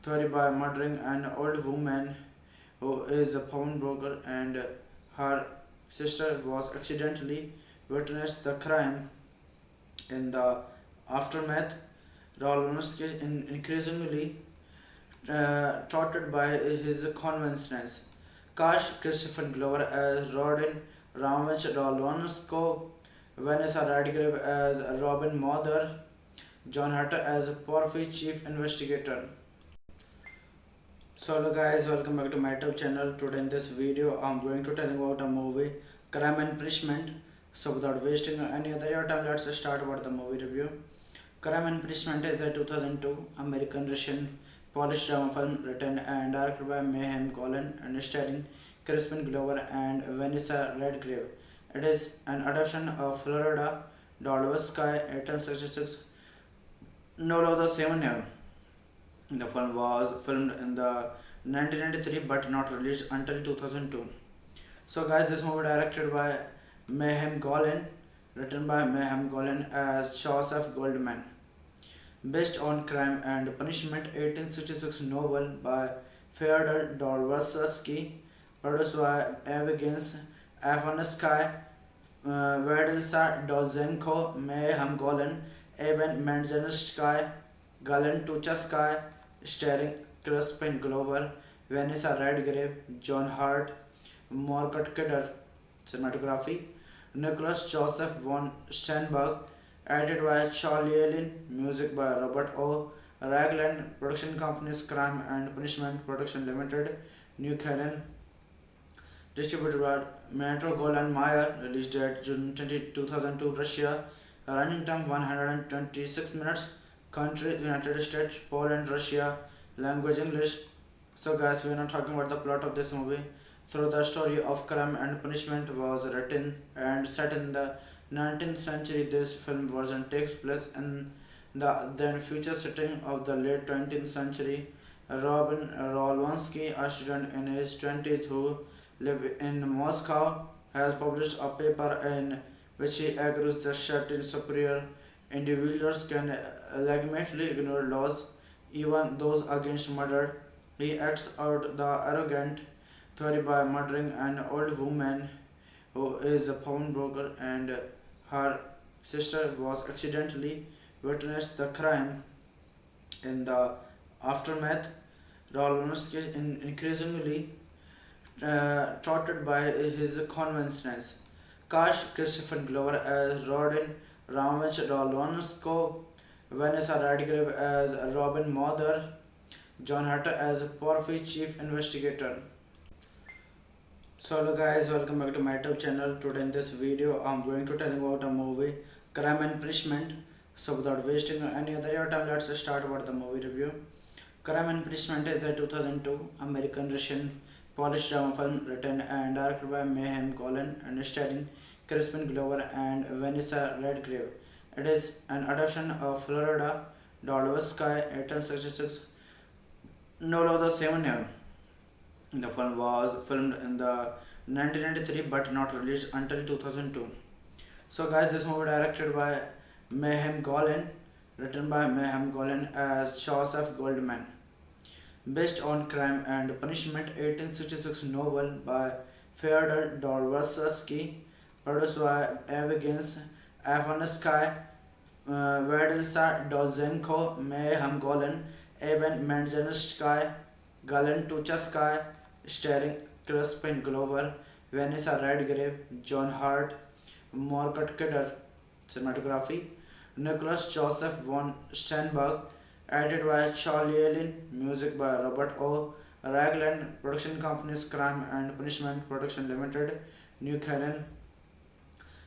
theory by murdering an old woman who is a pawnbroker, and her sister was accidentally witnessed the crime. In the aftermath, Rolonsky increasingly trotted by his conventions. Cast Christopher Glover as Rodin Ramage Rolonsko, Vanessa Redgrave as Robin Mother, John Hatter as Porphy Chief Investigator. So hello guys, welcome back to my YouTube channel. Today in this video I'm going to tell you about a movie, Crime and Punishment. So without wasting any other your time, let's start about the movie review. Crime and Punishment is a 2002 American Russian Polish drama film written and directed by Mayhem Golan and starring Crispin Glover and Vanessa Redgrave. It is an adaptation of Florida Dostoevsky 1866 novel of the same name. The film was filmed in the 1993 but not released until 2002. So guys, this movie directed by Mayhem Golan, written by Mayhem Golan as Joseph Goldman, based on Crime and Punishment 1866 novel by Fyodor Dostoevsky, produced by Evgeny Afansky, Vedilsa Dolzenko, Mayhem Golan, Evan Manzanskaya, Galen Tuchaskaya, starring Crispin Glover, Vanessa Redgrave, John Hart, Margaret Kidder. Cinematography Nicholas Joseph von Sternberg, edited by Charlie Allen, music by Robert O. Ragland, production companies Crime and Punishment Production Limited, New Canaan, distributed by Metro Goldwyn Mayer, released date June 20, 2002, Russia, running time 126 minutes, country United States, Poland, Russia, language English. So guys, we are not talking about the plot of this movie. So the story of Crime and Punishment was written and set in the 19th century. This film version takes place in the then future setting of the late 20th century. Robin Rolwansky, a student in his 20s who lives in Moscow, has published a paper in which he argues that certain superior individuals can legitimately ignore laws, even those against murder. He acts out the arrogant theory by murdering an old woman who is a pawnbroker, and her sister was accidentally witnessed the crime. In the aftermath, Rolonsky is increasingly touted by his conventions. Cast Christopher Glover as Rodin Ramage Rolonsko, Vanessa Redgrave as Robin Mother, John Hatter as Porphy Chief Investigator. So hello guys, welcome back to my YouTube channel. Today in this video I'm going to tell you about a movie, Crime and Punishment. So without wasting any other your time, let's start about the movie review. Crime and Punishment is a 2002 American Russian Polish drama film written and directed by Mayhem Golan and starring Crispin Glover and Vanessa Redgrave. It is an adaptation of Florida Dostoevsky 1866 novel of the same name. The film was filmed in the 1993 but not released until 2002. So guys, this movie directed by Mayhem Golan, written by Mayhem Golan as Joseph Goldman, based on Crime and Punishment 1866 novel by Fyodor Dostoevsky, produced by Evgeny Afansky, Vedilsa Dolzenko, Mayhem Golan, Evan Manzanskaya, Galen Tuchaskaya, starring Crispin Glover, Vanessa Redgrave, John Hart, Margaret Kidder. Cinematography Nicholas Joseph von Sternberg, edited by Charlie Allen, music by Robert O. Ragland, production companies Crime and Punishment Production Limited, New Canaan,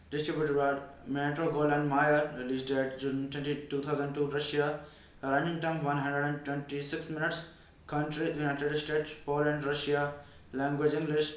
distributed by Metro Goldwyn Mayer, released date June 20, 2002, Russia, running time 126 minutes, country United States, Poland, Russia, language English.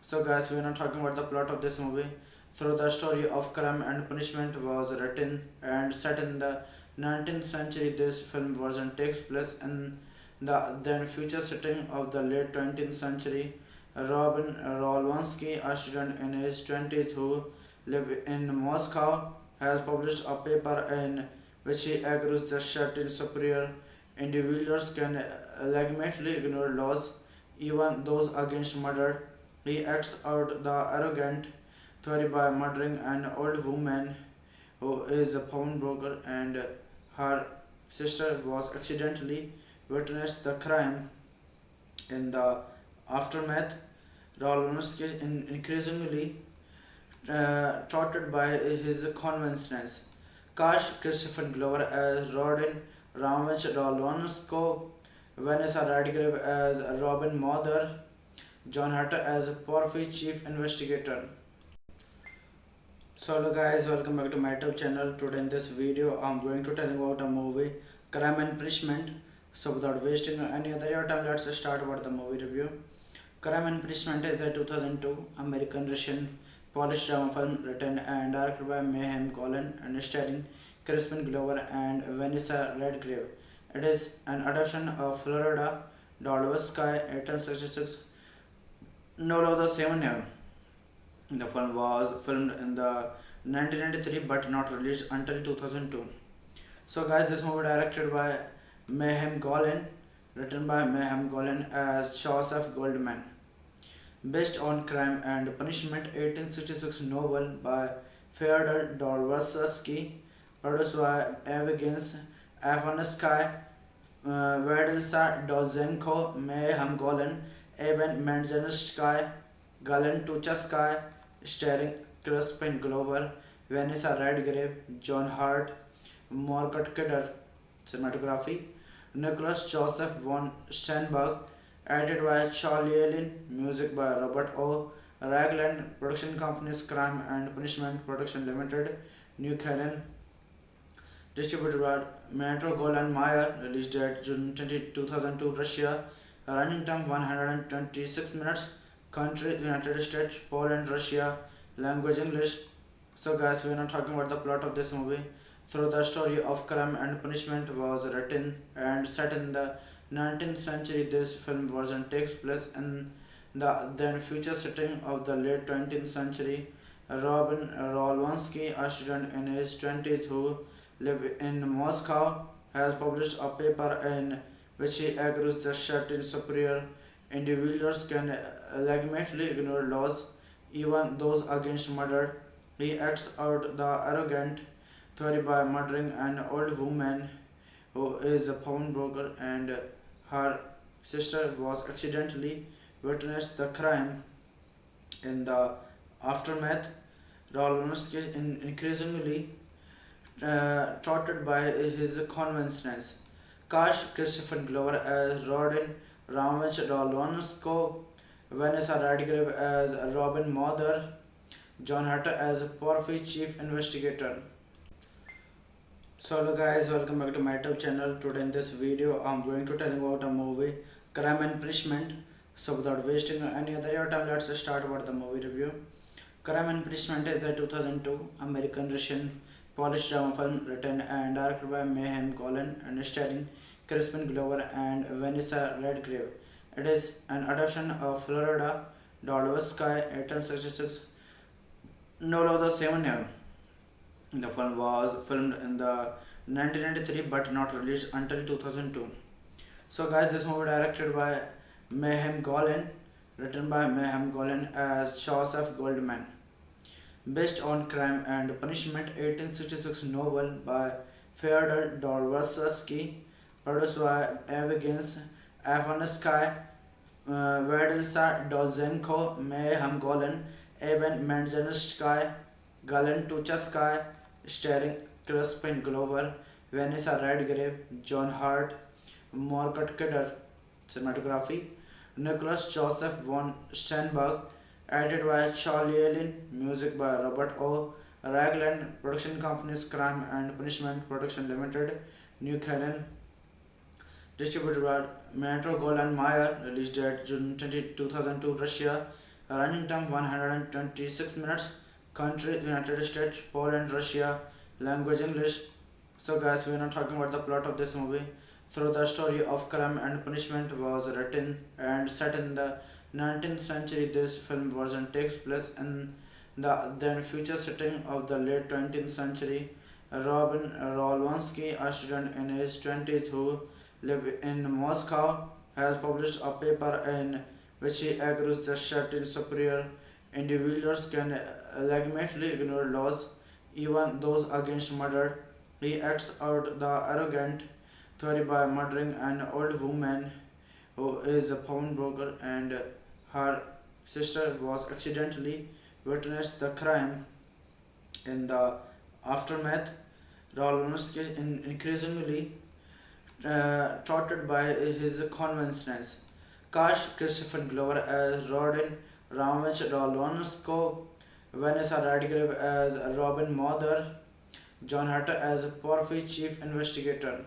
So guys, we are not talking about the plot of this movie. So the story of Crime and Punishment was written and set in the 19th century. This film version takes place in the then future setting of the late 20th century. Robin Rolwansky, a student in his 20s who lives in Moscow, has published a paper in which he argues that certain superior individuals can legitimately ignore laws, even those against murder. He acts out the arrogant theory by murdering an old woman who is a pawnbroker, and her sister was accidentally witnessed the crime. In the aftermath, Rolonsky is increasingly touted by his conventions. Cast Christopher Glover as Rodin Ramage Rolonsko, Vanessa Redgrave as Robin Mother, John Hatter as Porphy Chief Investigator. So hello guys, welcome back to my YouTube channel. Today in this video I'm going to tell you about a movie, Crime and Punishment. So without wasting any other your time, let's start about the movie review. Crime and Punishment is a 2002 American Russian Polish drama film written and directed by Mayhem Golan and starring Crispin Glover and Vanessa Redgrave. It is an adaptation of Florida Dostoevsky 1866 novel of the same name. The film was filmed in the 1993 but not released until 2002. So guys, this movie directed by Mayhem Golan, written by Mayhem Golan as Joseph Goldman, based on Crime and Punishment 1866 novel by Fyodor Dostoevsky, produced by Evgeny Avansky, Vadilsa Dolzenko, Mayhem Golan, Evan Manzanskaya, Galen Tuchaskaya, starring Crispin Glover, Vanessa Redgrave, John Hart, Margaret Kidder. Cinematography Nicholas Joseph von Sternberg, edited by Charlie Allen, music by Robert O. Ragland, production companies Crime and Punishment Production Limited, New Canaan, distributed by Metro Goldwyn Mayer, released date June 20, 2002, Russia, running time 126 minutes, country United States, Poland, Russia, language English. So guys, we are not talking about the plot of this movie. So the story of Crime and Punishment was written and set in the 19th century. This film version takes place in the then future setting of the late 20th century. Robin Rolwansky, a student in his 20s who lives in Moscow, has published a paper in which he agrees that certain superior individuals can legitimately ignore laws, even those against murder. He acts out the arrogant theory by murdering an old woman who is a pawnbroker, and her sister was accidentally witnessed the crime. In the aftermath, Rolonsky increasingly trotted by his conventions. Cast Christopher Glover as Rodin Ramage Rolonsko, Vanessa Redgrave as Robin Mother, John Hatter as Porphy Chief Investigator. So hello guys, welcome back to my YouTube channel. Today in this video I'm going to tell you about a movie, Crime and Punishment. So without wasting any other your time, let's start about the movie review. Crime and Punishment is a 2002 American Russian Polish drama film written and directed by Mayhem Golan and starring Crispin Glover and Vanessa Redgrave. It is an adaptation of Florida Dostoevsky 1866 novel of the same name. The film was filmed in the 1993 but not released until 2002. So guys, this movie directed by Mayhem Golan, written by Mayhem Golan as Joseph Goldman, based on Crime and Punishment 1866 novel by Fyodor Dostoevsky, produced by Evgeny Avansky, Vadilsa Dolzenko, Mayhem Golan, Evan Manzanskaya, Galen Tuchaskaya, starring Crispin Glover, Vanessa Redgrave, John Hart, Margaret Kidder. Cinematography Nicholas Joseph von Sternberg, edited by Charlie Allen, music by Robert O. Ragland, production companies Crime and Punishment Production Limited, New Canaan, distributed by Metro Goldwyn Mayer, released date June 20, 2002, Russia, running time 126 minutes, country United States, Poland, Russia, language English. So guys, we are not talking about the plot of this movie. So the story of Crime and Punishment was written and set in the 19th century. This film version takes place in the then future setting of the late 20th century. Robin Rolwansky, a student in his 20s who lives in Moscow, has published a paper in which he agrees that certain superior individuals can legitimately ignore laws, even those against murder. He acts out the arrogant theory by murdering an old woman who is a pawnbroker, and her sister was accidentally witnessed the crime. In the aftermath, Rolonsky increasingly trotted by his conventions. Cast Christopher Glover as Rodin Ramage Rolonsko, Vanessa Redgrave as Robin Mother, John Hatter as Porphy Chief Investigator.